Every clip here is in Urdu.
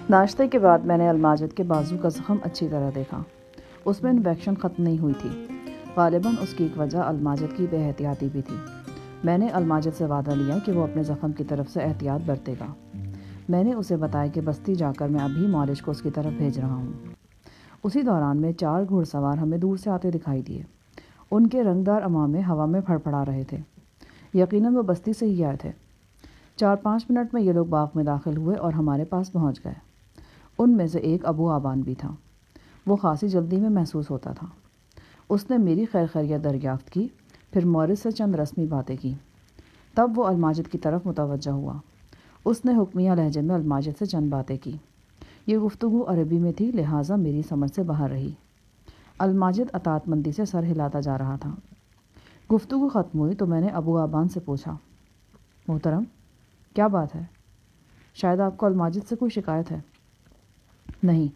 ناشتے کے بعد میں نے الماجد کے بازو کا زخم اچھی طرح دیکھا۔ اس میں انفیکشن ختم نہیں ہوئی تھی۔ غالباً اس کی ایک وجہ الماجد کی بے احتیاطی بھی تھی۔ میں نے الماجد سے وعدہ لیا کہ وہ اپنے زخم کی طرف سے احتیاط برتے گا۔ میں نے اسے بتایا کہ بستی جا کر میں ابھی مالش کو اس کی طرف بھیج رہا ہوں۔ اسی دوران میں 4 گھوڑ سوار ہمیں دور سے آتے دکھائی دیے۔ ان کے رنگدار عمامے ہوا میں پھڑپھڑا رہے تھے۔ یقیناً وہ بستی سے ہی آئے تھے۔ 4-5 منٹ میں یہ لوگ باغ میں داخل ہوئے اور ہمارے پاس پہنچ گئے۔ ان میں سے ایک ابو آبان بھی تھا۔ وہ خاصی جلدی میں محسوس ہوتا تھا۔ اس نے میری خیر خیریت دریافت کی، پھر مورث سے چند رسمی باتیں کی۔ تب وہ الماجد کی طرف متوجہ ہوا۔ اس نے حکمیہ لہجے میں الماجد سے چند باتیں کی۔ یہ گفتگو عربی میں تھی، لہٰذا میری سمجھ سے باہر رہی۔ الماجد اطاعت مندی سے سر ہلاتا جا رہا تھا۔ گفتگو ختم ہوئی تو میں نے ابو آبان سے پوچھا، محترم، کیا بات ہے؟ شاید آپ کو الماجد سے کوئی شکایت ہے؟ نہیں،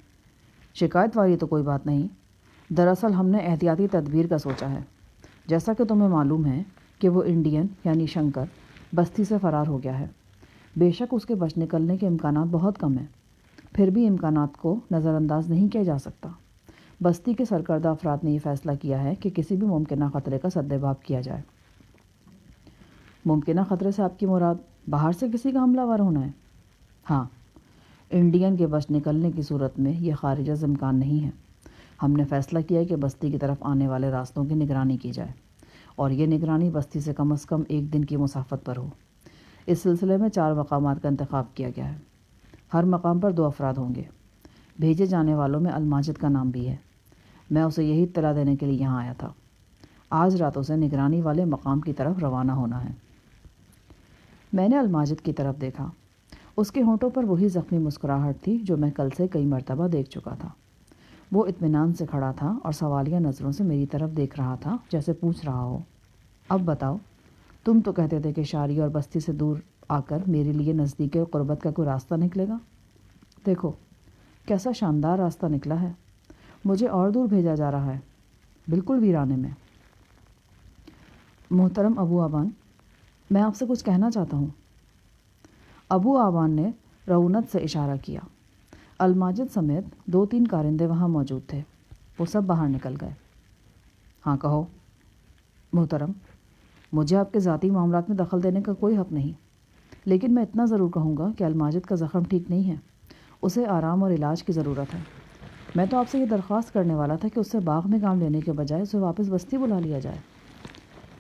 شکایت والی تو کوئی بات نہیں۔ دراصل ہم نے احتیاطی تدبیر کا سوچا ہے۔ جیسا کہ تمہیں معلوم ہے کہ وہ انڈین یعنی شنکر بستی سے فرار ہو گیا ہے۔ بے شک اس کے بچ نکلنے کے امکانات بہت کم ہیں، پھر بھی امکانات کو نظر انداز نہیں کیا جا سکتا۔ بستی کے سرکردہ افراد نے یہ فیصلہ کیا ہے کہ کسی بھی ممکنہ خطرے کا سدباب کیا جائے۔ ممکنہ خطرے سے آپ کی مراد باہر سے کسی کا حملہ ور ہونا ہے؟ ہاں، انڈین کے بچ نکلنے کی صورت میں یہ خارج از امکان نہیں ہے۔ ہم نے فیصلہ کیا کہ بستی کی طرف آنے والے راستوں کی نگرانی کی جائے، اور یہ نگرانی بستی سے کم از کم 1 دن کی مسافت پر ہو۔ اس سلسلے میں 4 مقامات کا انتخاب کیا گیا ہے۔ ہر مقام پر 2 افراد ہوں گے۔ بھیجے جانے والوں میں الماجد کا نام بھی ہے۔ میں اسے یہی اطلاع دینے کے لیے یہاں آیا تھا۔ آج رات اسے نگرانی والے مقام کی طرف روانہ ہونا ہے۔ میں نے الماجد کی طرف دیکھا۔ اس کے ہونٹوں پر وہی زخمی مسکراہٹ تھی جو میں کل سے کئی مرتبہ دیکھ چکا تھا۔ وہ اطمینان سے کھڑا تھا اور سوالیہ نظروں سے میری طرف دیکھ رہا تھا، جیسے پوچھ رہا ہو، اب بتاؤ، تم تو کہتے تھے کہ شاری اور بستی سے دور آ کر میرے لیے نزدیکی اور قربت کا کوئی راستہ نکلے گا۔ دیکھو کیسا شاندار راستہ نکلا ہے۔ مجھے اور دور بھیجا جا رہا ہے، بالکل ویرانے میں۔ محترم ابو آبان، میں آپ سے کچھ کہنا چاہتا ہوں۔ ابو آبان نے رعونت سے اشارہ کیا۔ الماجد سمیت 2-3 کارندے وہاں موجود تھے۔ وہ سب باہر نکل گئے۔ ہاں کہو۔ محترم، مجھے آپ کے ذاتی معاملات میں دخل دینے کا کوئی حق نہیں، لیکن میں اتنا ضرور کہوں گا کہ الماجد کا زخم ٹھیک نہیں ہے۔ اسے آرام اور علاج کی ضرورت ہے۔ میں تو آپ سے یہ درخواست کرنے والا تھا کہ اس سے باغ میں کام لینے کے بجائے اسے واپس بستی بلا لیا جائے۔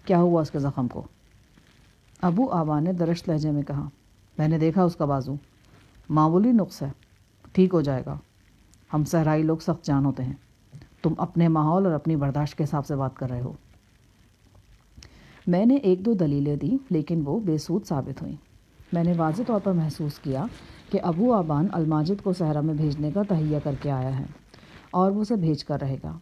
کیا ہوا اس کے زخم کو؟ ابو آبان نے درشت لہجے میں کہا، میں نے دیکھا اس کا بازو، معمولی نقص ہے، ٹھیک ہو جائے گا۔ ہم صحرائی لوگ سخت جان ہوتے ہیں۔ تم اپنے ماحول اور اپنی برداشت کے حساب سے بات کر رہے ہو۔ میں نے 1-2 دلیلیں دی، لیکن وہ بے سود ثابت ہوئیں۔ میں نے واضح طور پر محسوس کیا کہ ابو آبان الماجد کو صحرا میں بھیجنے کا تہیہ کر کے آیا ہے، اور وہ اسے بھیج کر رہے گا۔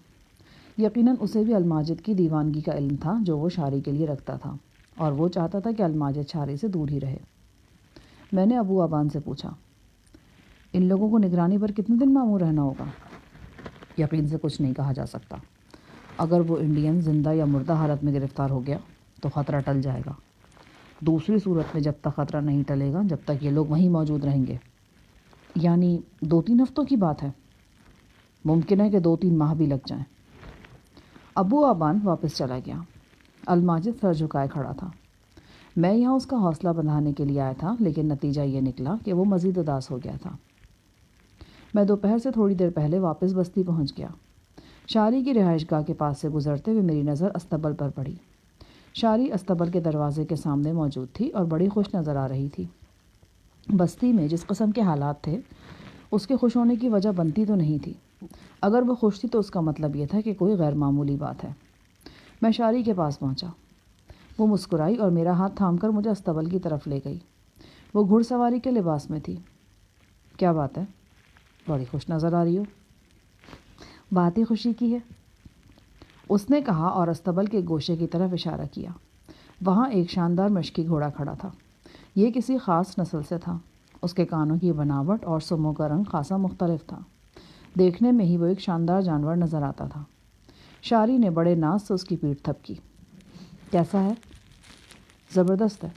یقیناً اسے بھی الماجد کی دیوانگی کا علم تھا جو وہ شاری کے لیے رکھتا تھا، اور وہ چاہتا تھا کہ الماجد شاری سے دور ہی رہے۔ میں نے ابو آبان سے پوچھا، ان لوگوں کو نگرانی پر کتنے دن مامور رہنا ہوگا؟ یقین سے کچھ نہیں کہا جا سکتا۔ اگر وہ انڈین زندہ یا مردہ حالت میں گرفتار ہو گیا تو خطرہ ٹل جائے گا۔ دوسری صورت میں جب تک خطرہ نہیں ٹلے گا، جب تک یہ لوگ وہیں موجود رہیں گے۔ یعنی 2-3 ہفتوں کی بات ہے۔ ممکن ہے کہ 2-3 ماہ بھی لگ جائیں۔ ابو آبان واپس چلا گیا۔ الماجد سر جھکائے کھڑا تھا۔ میں یہاں اس کا حوصلہ بندھانے کے لیے آیا تھا، لیکن نتیجہ یہ نکلا کہ وہ مزید اداس ہو گیا تھا۔ میں دوپہر سے تھوڑی دیر پہلے واپس بستی پہنچ گیا۔ شاری کی رہائش گاہ کے پاس سے گزرتے ہوئے میری نظر استبل پر پڑی۔ شاری استبل کے دروازے کے سامنے موجود تھی اور بڑی خوش نظر آ رہی تھی۔ بستی میں جس قسم کے حالات تھے، اس کے خوش ہونے کی وجہ بنتی تو نہیں تھی۔ اگر وہ خوش تھی تو اس کا مطلب یہ تھا کہ کوئی غیر معمولی بات ہے۔ میں شاری کے پاس پہنچا۔ وہ مسکرائی اور میرا ہاتھ تھام کر مجھے استبل کی طرف لے گئی۔ وہ گھڑ سواری کے لباس میں تھی۔ کیا بات ہے؟ بڑی خوش نظر آ رہی ہو۔ بات ہی خوشی کی ہے، اس نے کہا اور استبل کے گوشے کی طرف اشارہ کیا۔ وہاں ایک شاندار مشکی گھوڑا کھڑا تھا۔ یہ کسی خاص نسل سے تھا۔ اس کے کانوں کی بناوٹ اور سموں کا رنگ خاصا مختلف تھا۔ دیکھنے میں ہی وہ ایک شاندار جانور نظر آتا تھا۔ شاری نے بڑے ناز سے اس کی پیٹھ تھپکی۔ کیسا ہے؟ زبردست ہے۔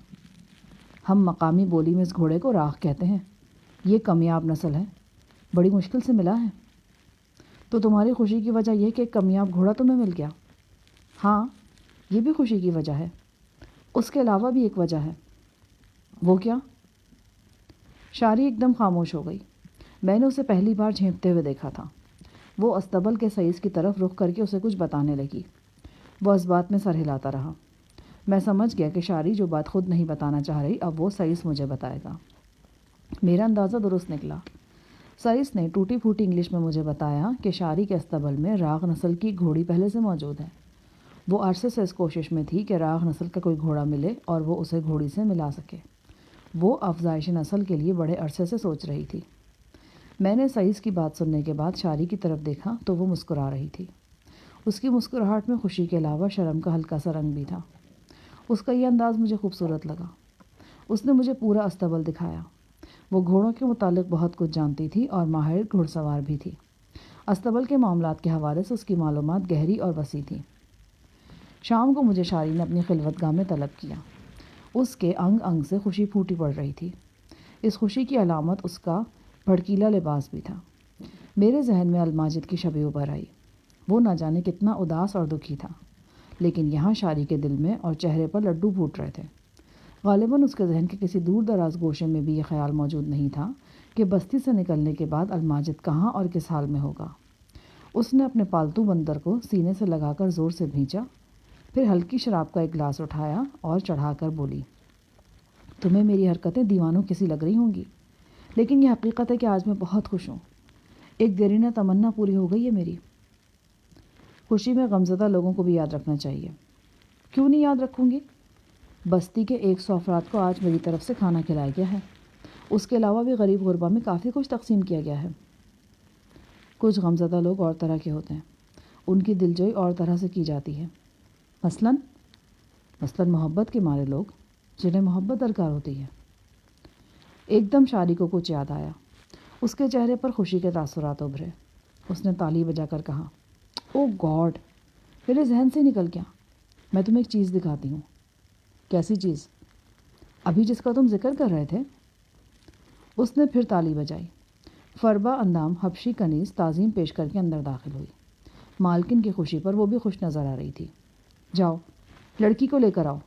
ہم مقامی بولی میں اس گھوڑے کو راخ کہتے ہیں۔ یہ کمیاب نسل ہے۔ بڑی مشکل سے ملا ہے۔ تو تمہاری خوشی کی وجہ یہ کہ ایک کامیاب گھوڑا تمہیں مل گیا؟ ہاں، یہ بھی خوشی کی وجہ ہے۔ اس کے علاوہ بھی ایک وجہ ہے۔ وہ کیا؟ شاری ایک دم خاموش ہو گئی۔ میں نے اسے پہلی بار جھینپتے ہوئے دیکھا تھا۔ وہ استبل کے سائز کی طرف رخ کر کے اسے کچھ بتانے لگی۔ وہ اس بات میں سر ہلاتا رہا۔ میں سمجھ گیا کہ شاری جو بات خود نہیں بتانا چاہ رہی، اب وہ سائز مجھے بتائے گا۔ میرا اندازہ درست نکلا۔ سائز نے ٹوٹی پھوٹی انگلش میں مجھے بتایا کہ شاری کے استبل میں راغ نسل کی گھوڑی پہلے سے موجود ہے۔ وہ عرصے سے اس کوشش میں تھی کہ راغ نسل کا کوئی گھوڑا ملے اور وہ اسے گھوڑی سے ملا سکے۔ وہ افزائش نسل کے لیے بڑے عرصے سے سوچ رہی تھی۔ میں نے سائز کی بات سننے کے بعد شاری کی طرف دیکھا تو وہ مسکرا رہی تھی۔ اس کی مسکراہٹ میں خوشی کے علاوہ شرم کا ہلکا سا رنگ بھی تھا۔ اس کا یہ انداز مجھے خوبصورت لگا۔ اس نے مجھے پورا استبل دکھایا۔ وہ گھوڑوں کے متعلق بہت کچھ جانتی تھی اور ماہر گھڑ سوار بھی تھی۔ استبل کے معاملات کے حوالے سے اس کی معلومات گہری اور وسیع تھیں۔ شام کو مجھے شاری نے اپنی خلوت گاہ میں طلب کیا۔ اس کے انگ انگ سے خوشی پھوٹی پڑ رہی تھی۔ اس خوشی کی علامت اس کا بھڑکیلا لباس بھی تھا۔ میرے ذہن میں الماجد کی شبیہ ابھر آئی۔ وہ نہ جانے کتنا اداس اور دکھی تھا، لیکن یہاں شاری کے دل میں اور چہرے پر لڈو پھوٹ رہے تھے۔ غالباً اس کے ذہن کے کسی دور دراز گوشے میں بھی یہ خیال موجود نہیں تھا کہ بستی سے نکلنے کے بعد الماجد کہاں اور کس حال میں ہوگا۔ اس نے اپنے پالتو بندر کو سینے سے لگا کر زور سے بھینچا، پھر ہلکی شراب کا ایک گلاس اٹھایا اور چڑھا کر بولی، تمہیں میری حرکتیں دیوانوں کسی لگ رہی ہوں گی، لیکن یہ حقیقت ہے کہ آج میں بہت خوش ہوں۔ ایک دیرینہ تمنا پوری ہو گئی ہے میری۔ خوشی میں غمزدہ لوگوں کو بھی یاد رکھنا چاہیے۔ کیوں نہیں یاد رکھوں گی؟ بستی کے 100 افراد کو آج میری طرف سے کھانا کھلایا گیا ہے۔ اس کے علاوہ بھی غریب غربا میں کافی کچھ تقسیم کیا گیا ہے۔ کچھ غمزدہ لوگ اور طرح کے ہوتے ہیں، ان کی دلجوئی اور طرح سے کی جاتی ہے۔ مثلاً محبت کے مارے لوگ جنہیں محبت درکار ہوتی ہے۔ ایک دم شاری کو کچھ یاد آیا۔ اس کے چہرے پر خوشی کے تاثرات ابھرے۔ اس نے تالی بجا کر کہا، او گاڈ، میرے ذہن سے نکل گیا۔ میں تمہیں ایک چیز دکھاتی ہوں۔ کیسی چیز؟ ابھی جس کا تم ذکر کر رہے تھے۔ اس نے پھر تالی بجائی۔ فربا اندام حبشی کنیز تعظیم پیش کر کے اندر داخل ہوئی۔ مالکن کی خوشی پر وہ بھی خوش نظر آ رہی تھی۔ جاؤ، لڑکی کو لے کر آؤ،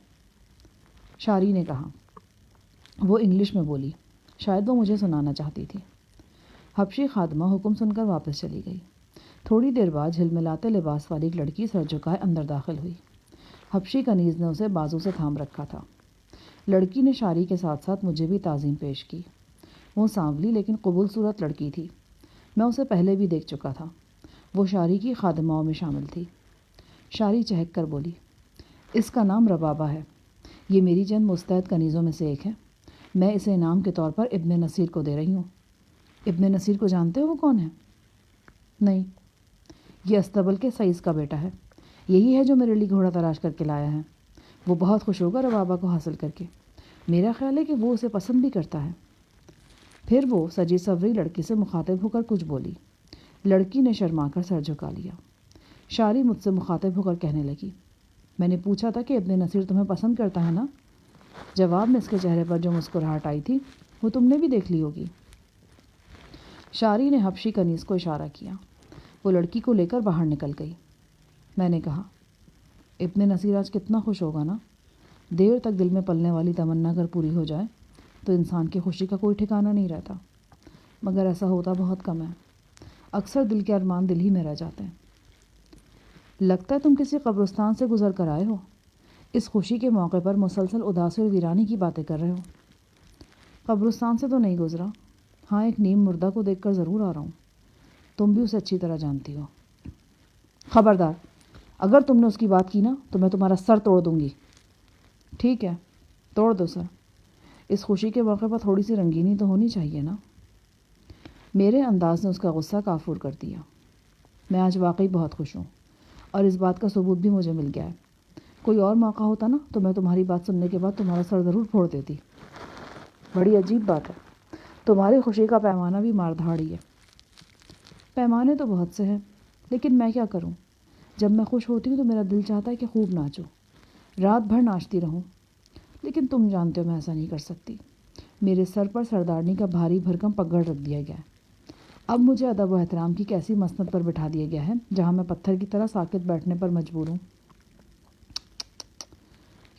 شاری نے کہا۔ وہ انگلش میں بولی، شاید وہ مجھے سنانا چاہتی تھی۔ حبشی خادمہ حکم سن کر واپس چلی گئی۔ تھوڑی دیر بعد جھلملاتے لباس والی ایک لڑکی سر جھکائے اندر داخل ہوئی۔ حبشی کنیز نے اسے بازو سے تھام رکھا تھا۔ لڑکی نے شاری کے ساتھ ساتھ مجھے بھی تعظیم پیش کی۔ وہ سانولی لیکن قبول صورت لڑکی تھی۔ میں اسے پہلے بھی دیکھ چکا تھا۔ وہ شاری کی خادماؤں میں شامل تھی۔ شاری چہک کر بولی، اس کا نام ربابہ ہے۔ یہ میری چند مستعد کنیزوں میں سے ایک ہے۔ میں اسے انعام کے طور پر ابن نصیر کو دے رہی ہوں۔ ابن نصیر کو جانتے ہو وہ کون ہے؟ نہیں، یہ استبل کے سائز کا بیٹا ہے۔ یہی ہے جو میرے لیے گھوڑا تلاش کر کے لایا ہے۔ وہ بہت خوش ہوگا ربابہ کو حاصل کر کے۔ میرا خیال ہے کہ وہ اسے پسند بھی کرتا ہے۔ پھر وہ سجی سوری لڑکی سے مخاطب ہو کر کچھ بولی۔ لڑکی نے شرما کر سر جھکا لیا۔ شاری مجھ سے مخاطب ہو کر کہنے لگی، میں نے پوچھا تھا کہ ابن نصیر تمہیں پسند کرتا ہے نا؟ جواب میں اس کے چہرے پر جو مسکراہٹ آئی تھی وہ تم نے بھی دیکھ لی ہوگی۔ شاری نے حبشی کنیز کو اشارہ کیا۔ وہ لڑکی کو لے کر باہر نکل گئی۔ میں نے کہا، ابن نصیر آج کتنا خوش ہوگا نا؟ دیر تک دل میں پلنے والی تمنا اگر پوری ہو جائے تو انسان کی خوشی کا کوئی ٹھکانہ نہیں رہتا، مگر ایسا ہوتا بہت کم ہے۔ اکثر دل کے ارمان دل ہی میں رہ جاتے ہیں۔ لگتا ہے تم کسی قبرستان سے گزر کر آئے ہو۔ اس خوشی کے موقع پر مسلسل اداسی اور ویرانی کی باتیں کر رہے ہو۔ قبرستان سے تو نہیں گزرا، ہاں ایک نیم مردہ کو دیکھ کر ضرور آ رہا ہوں۔ تم بھی اسے اچھی طرح جانتی ہو۔ خبردار، اگر تم نے اس کی بات کی نا تو میں تمہارا سر توڑ دوں گی۔ ٹھیک ہے، توڑ دو سر۔ اس خوشی کے موقع پر تھوڑی سی رنگینی تو ہونی چاہیے نا۔ میرے انداز نے اس کا غصہ کافور کر دیا۔ میں آج واقعی بہت خوش ہوں، اور اس بات کا ثبوت بھی مجھے مل گیا ہے۔ کوئی اور موقع ہوتا نا تو میں تمہاری بات سننے کے بعد تمہارا سر ضرور پھوڑ دیتی۔ بڑی عجیب بات ہے، تمہاری خوشی کا پیمانہ بھی مار دھاڑی ہے۔ پیمانے تو بہت سے ہیں، لیکن میں کیا کروں؟ جب میں خوش ہوتی ہوں تو میرا دل چاہتا ہے کہ خوب ناچوں، رات بھر ناچتی رہوں، لیکن تم جانتے ہو میں ایسا نہیں کر سکتی۔ میرے سر پر سردارنی کا بھاری بھرکم پگڑ رکھ دیا گیا ہے۔ اب مجھے ادب و احترام کی کیسی مسند پر بٹھا دیا گیا ہے جہاں میں پتھر کی طرح ساکت بیٹھنے پر مجبور ہوں؟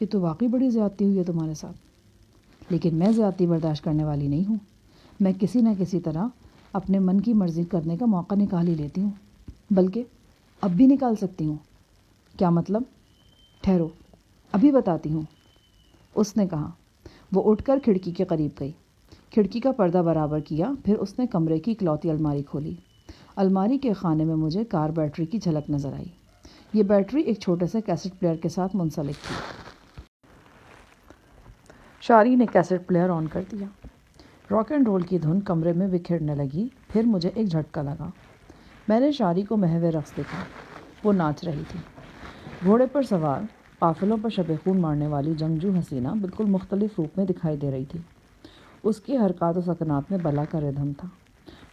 یہ تو واقعی بڑی زیادتی ہوئی ہے تمہارے ساتھ، لیکن میں زیادتی برداشت کرنے والی نہیں ہوں۔ میں کسی نہ کسی طرح اپنے من کی مرضی کرنے کا موقع نکال ہی لیتی ہوں، بلکہ اب بھی نکال سکتی ہوں۔ کیا مطلب؟ ٹھہرو، ابھی بتاتی ہوں، اس نے کہا۔ وہ اٹھ کر کھڑکی کے قریب گئی، کھڑکی کا پردہ برابر کیا، پھر اس نے کمرے کی اکلوتی الماری کھولی۔ الماری کے خانے میں مجھے کار بیٹری کی جھلک نظر آئی۔ یہ بیٹری ایک چھوٹے سے کیسٹ پلیئر کے ساتھ منسلک تھی۔ شاری نے کیسٹ پلیئر آن کر دیا۔ راک اینڈ رول کی دھن کمرے میں بکھرنے لگی، پھر مجھے ایک جھٹکا لگا۔ میں نے شاری کو محو رقص دیکھا۔ وہ ناچ رہی تھی۔ گھوڑے پر سوار، قافلوں پر شب خون مارنے والی جنگجو حسینہ بالکل مختلف روپ میں دکھائی دے رہی تھی۔ اس کی حرکات و سکنات میں بلا کا ردھم تھا۔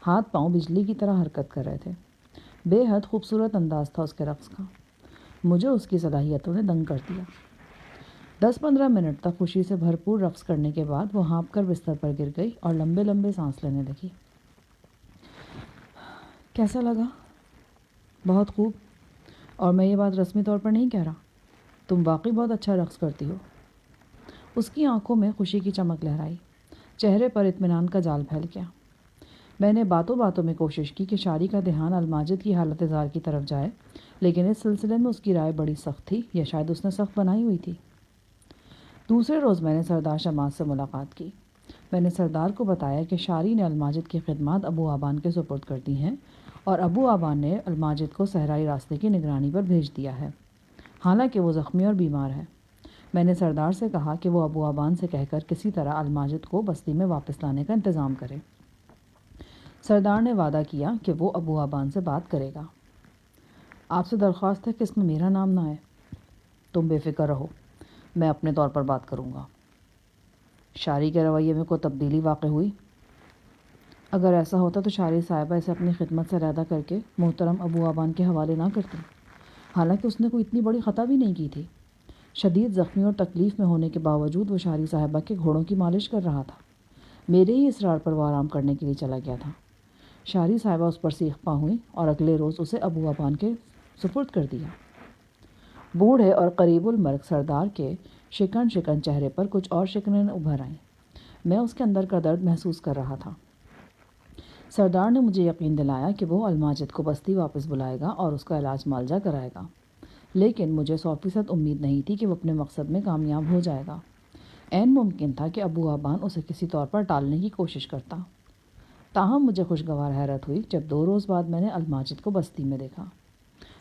ہاتھ پاؤں بجلی کی طرح حرکت کر رہے تھے۔ بے حد خوبصورت انداز تھا اس کے رقص کا۔ مجھے اس کی صلاحیتوں نے دنگ کر دیا۔ 10-15 منٹ تک خوشی سے بھرپور رقص کرنے کے بعد وہ ہانپ کر بستر پر گر گئی اور لمبے لمبے سانس لینے لگی۔ کیسا لگا؟ بہت خوب، اور میں یہ بات رسمی طور پر نہیں کہہ رہا، تم واقعی بہت اچھا رقص کرتی ہو۔ اس کی آنکھوں میں خوشی کی چمک لہرائی، چہرے پر اطمینان کا جال پھیل گیا۔ میں نے باتوں باتوں میں کوشش کی کہ شاری کا دھیان الماجد کی حالت زار کی طرف جائے، لیکن اس سلسلے میں اس کی رائے بڑی سخت تھی، یا شاید اس نے سخت بنائی ہوئی تھی۔ دوسرے روز میں نے سردار شماس سے ملاقات کی۔ میں نے سردار کو بتایا کہ شاری نے الماجد کی خدمات ابو آبان کے سپرد کر دی ہیں، اور ابو آبان نے الماجد کو صحرائی راستے کی نگرانی پر بھیج دیا ہے، حالانکہ وہ زخمی اور بیمار ہے۔ میں نے سردار سے کہا کہ وہ ابو آبان سے کہہ کر کسی طرح الماجد کو بستی میں واپس لانے کا انتظام کرے۔ سردار نے وعدہ کیا کہ وہ ابو آبان سے بات کرے گا۔ آپ سے درخواست ہے کہ اس میں میرا نام نہ آئے۔ تم بے فکر رہو، میں اپنے طور پر بات کروں گا۔ شاری کے رویے میں کوئی تبدیلی واقع ہوئی؟ اگر ایسا ہوتا تو شاری صاحبہ اسے اپنی خدمت سے علیحدہ کر کے محترم ابو آبان کے حوالے نہ کرتی، حالانکہ اس نے کوئی اتنی بڑی خطا بھی نہیں کی تھی۔ شدید زخمی اور تکلیف میں ہونے کے باوجود وہ شاری صاحبہ کے گھوڑوں کی مالش کر رہا تھا۔ میرے ہی اصرار پر وہ آرام کرنے کے لیے چلا گیا تھا۔ شاری صاحبہ اس پر سیخ پا ہوئیں اور اگلے روز اسے ابو آبان کے سپرد کر دیا۔ بوڑھے اور قریب المرگ سردار کے شکن شکن چہرے پر کچھ اور شکنیں ابھر آئیں۔ میں اس کے اندر کا درد محسوس کر رہا تھا۔ سردار نے مجھے یقین دلایا کہ وہ الماجد کو بستی واپس بلائے گا اور اس کا علاج معالجہ کرائے گا، لیکن مجھے 100% امید نہیں تھی کہ وہ اپنے مقصد میں کامیاب ہو جائے گا۔ عین ممکن تھا کہ ابو آبان اسے کسی طور پر ٹالنے کی کوشش کرتا۔ تاہم مجھے خوشگوار حیرت ہوئی جب 2 روز بعد میں نے الماجد کو بستی میں دیکھا۔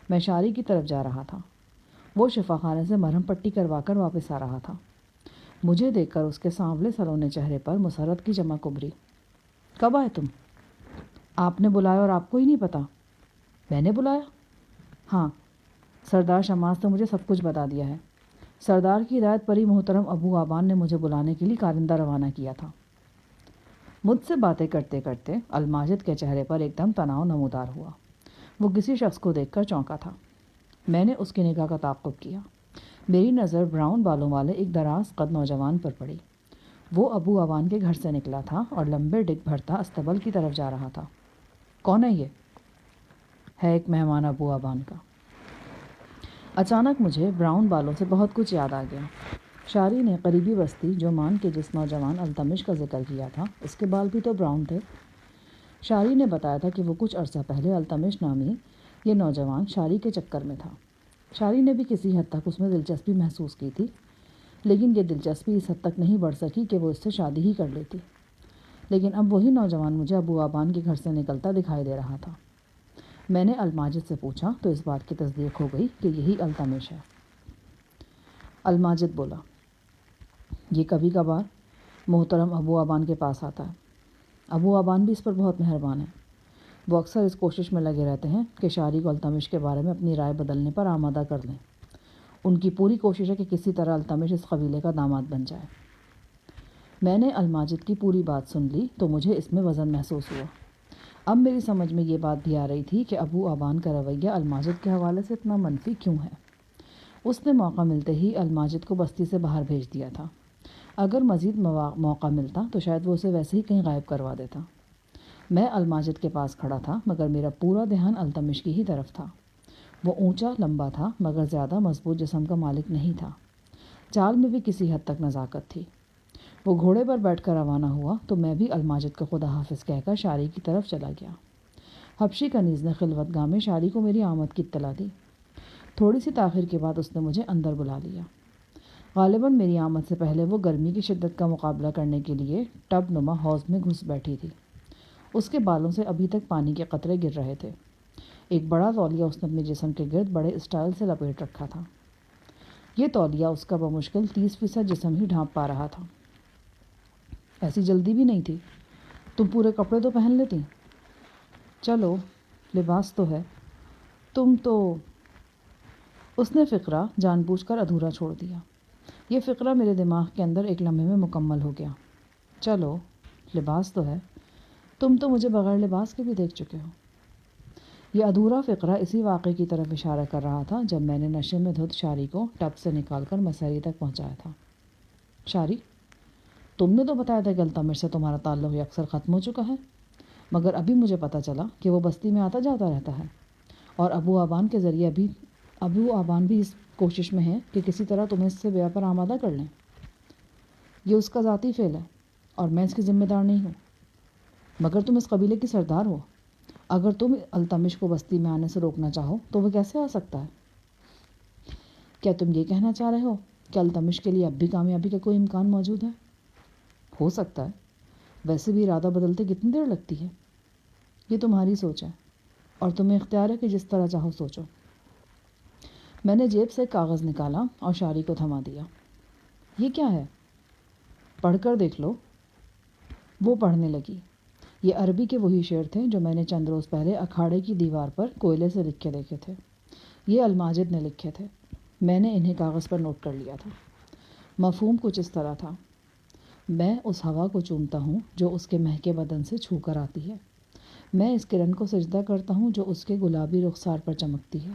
میں شاری کی طرف جا رہا تھا۔ وہ شفا خانے سے مرہم پٹی کروا کر واپس آ رہا تھا۔ مجھے دیکھ کر اس کے سانولے سلونے چہرے پر مسرت کی چمک ابھری۔ کب آئے تم؟ آپ نے بلایا اور آپ کو ہی نہیں پتا؟ میں نے بلایا؟ ہاں، سردار شماس نے مجھے سب کچھ بتا دیا ہے۔ سردار کی ہدایت پر ہی محترم ابو آبان نے مجھے بلانے کے لیے کارندہ روانہ کیا تھا۔ مجھ سے باتیں کرتے کرتے الماجد کے چہرے پر ایک دم تناؤ نمودار ہوا۔ وہ کسی شخص کو دیکھ کر چونکا تھا۔ میں نے اس کی نگاہ کا تعاقب کیا۔ میری نظر براؤن بالوں والے ایک دراز قد نوجوان پر پڑی۔ وہ ابو آبان کے گھر سے نکلا تھا اور لمبے ڈگ بھرتا استبل کی طرف جا رہا تھا۔ کون ہے یہ؟ ہے ایک مہمان ابو آبان کا۔ اچانک مجھے براؤن بالوں سے بہت کچھ یاد آ گیا۔ شاری نے قریبی بستی جومان کے جس نوجوان التمش کا ذکر کیا تھا، اس کے بال بھی تو براؤن تھے۔ شاری نے بتایا تھا کہ وہ کچھ عرصہ پہلے التمش نامی یہ نوجوان شاری کے چکر میں تھا۔ شاری نے بھی کسی حد تک اس میں دلچسپی محسوس کی تھی، لیکن یہ دلچسپی اس حد تک نہیں بڑھ سکی کہ وہ اس سے شادی ہی کر لیتی۔ لیکن اب وہی نوجوان مجھے ابو آبان کے گھر سے نکلتا دکھائی دے رہا تھا۔ میں نے الماجد سے پوچھا تو اس بات کی تصدیق ہو گئی کہ یہی التمش ہے۔ الماجد بولا، یہ کبھی کبھار محترم ابو آبان کے پاس آتا ہے۔ ابو آبان بھی اس پر بہت مہربان ہیں۔ وہ اکثر اس کوشش میں لگے رہتے ہیں کہ شاری کو التمش کے بارے میں اپنی رائے بدلنے پر آمادہ کر لیں۔ ان کی پوری کوشش ہے کہ کسی طرح التمش اس قبیلے کا داماد بن جائے۔ میں نے الماجد کی پوری بات سن لی تو مجھے اس میں وزن محسوس ہوا۔ اب میری سمجھ میں یہ بات بھی آ رہی تھی کہ ابو آبان کا رویہ الماجد کے حوالے سے اتنا منفی کیوں ہے۔ اس نے موقع ملتے ہی الماجد کو بستی سے باہر بھیج دیا تھا۔ اگر مزید موقع ملتا تو شاید وہ اسے ویسے ہی کہیں غائب کروا دیتا۔ میں الماجد کے پاس کھڑا تھا مگر میرا پورا دھیان التمش کی ہی طرف تھا۔ وہ اونچا لمبا تھا مگر زیادہ مضبوط جسم کا مالک نہیں تھا۔ چال میں بھی کسی حد تک نزاکت تھی۔ وہ گھوڑے پر بیٹھ کر روانہ ہوا تو میں بھی الماجد کو خدا حافظ کہہ کر شاری کی طرف چلا گیا۔ حبشی کنیز نے خلوت گاہ میں شاری کو میری آمد کی اطلاع دی۔ تھوڑی سی تاخیر کے بعد اس نے مجھے اندر بلا لیا۔ غالباً میری آمد سے پہلے وہ گرمی کی شدت کا مقابلہ کرنے کے لیے ٹب نما حوض میں گھس بیٹھی تھی۔ اس کے بالوں سے ابھی تک پانی کے قطرے گر رہے تھے۔ ایک بڑا تولیہ اس نے اپنے جسم کے گرد بڑے اسٹائل سے لپیٹ رکھا تھا۔ یہ تولیہ اس کا بمشکل 30% جسم ہی ڈھانپ پا رہا تھا۔ ایسی جلدی بھی نہیں تھی، تم پورے کپڑے تو پہن لیتی۔ چلو، لباس تو ہے، تم تو… اس نے فقرہ جان بوجھ کر ادھورا چھوڑ دیا۔ یہ فقرہ میرے دماغ کے اندر ایک لمحے میں مکمل ہو گیا۔ چلو، لباس تو ہے، تم تو مجھے بغیر لباس کے بھی دیکھ چکے ہو۔ یہ ادھورا فقرہ اسی واقعے کی طرف اشارہ کر رہا تھا جب میں نے نشے میں دھت شاری کو ٹب سے نکال کر مسری تک پہنچایا تھا۔ شاری، تم نے تو بتایا تھا کہ التمش سے تمہارا تعلق اکثر ختم ہو چکا ہے، مگر ابھی مجھے پتہ چلا کہ وہ بستی میں آتا جاتا رہتا ہے، اور ابو آبان کے ذریعے ابو آبان بھی اس کوشش میں ہیں کہ کسی طرح تمہیں اس سے بیع پر آمادہ کر لیں۔ یہ اس کا ذاتی فعل ہے اور میں اس کی ذمہ دار نہیں ہوں، مگر تم اس قبیلے کی سردار ہو۔ اگر تم التمش کو بستی میں آنے سے روکنا چاہو تو وہ کیسے آ سکتا ہے؟ کیا تم یہ کہنا چاہ رہے ہو کہ التمش کے لیے اب بھی کامیابی کا کوئی امکان موجود ہے؟ ہو سکتا ہے، ویسے بھی ارادہ بدلتے کتنی دیر لگتی ہے؟ یہ تمہاری سوچ ہے اور تمہیں اختیار ہے کہ جس طرح چاہو سوچو۔ میں نے جیب سے ایک کاغذ نکالا اور شاری کو تھما دیا۔ یہ کیا ہے؟ پڑھ کر دیکھ لو۔ وہ پڑھنے لگی۔ یہ عربی کے وہی شعر تھے جو میں نے چند روز پہلے اکھاڑے کی دیوار پر کوئلے سے لکھ کے دیکھے تھے۔ یہ الماجد نے لکھے تھے۔ میں نے انہیں کاغذ پر نوٹ کر لیا تھا۔ مفہوم کچھ اس طرح تھا: میں اس ہوا کو چومتا ہوں جو اس کے مہکے بدن سے چھو کر آتی ہے۔ میں اس کرن کو سجدہ کرتا ہوں جو اس کے گلابی رخسار پر چمکتی ہے۔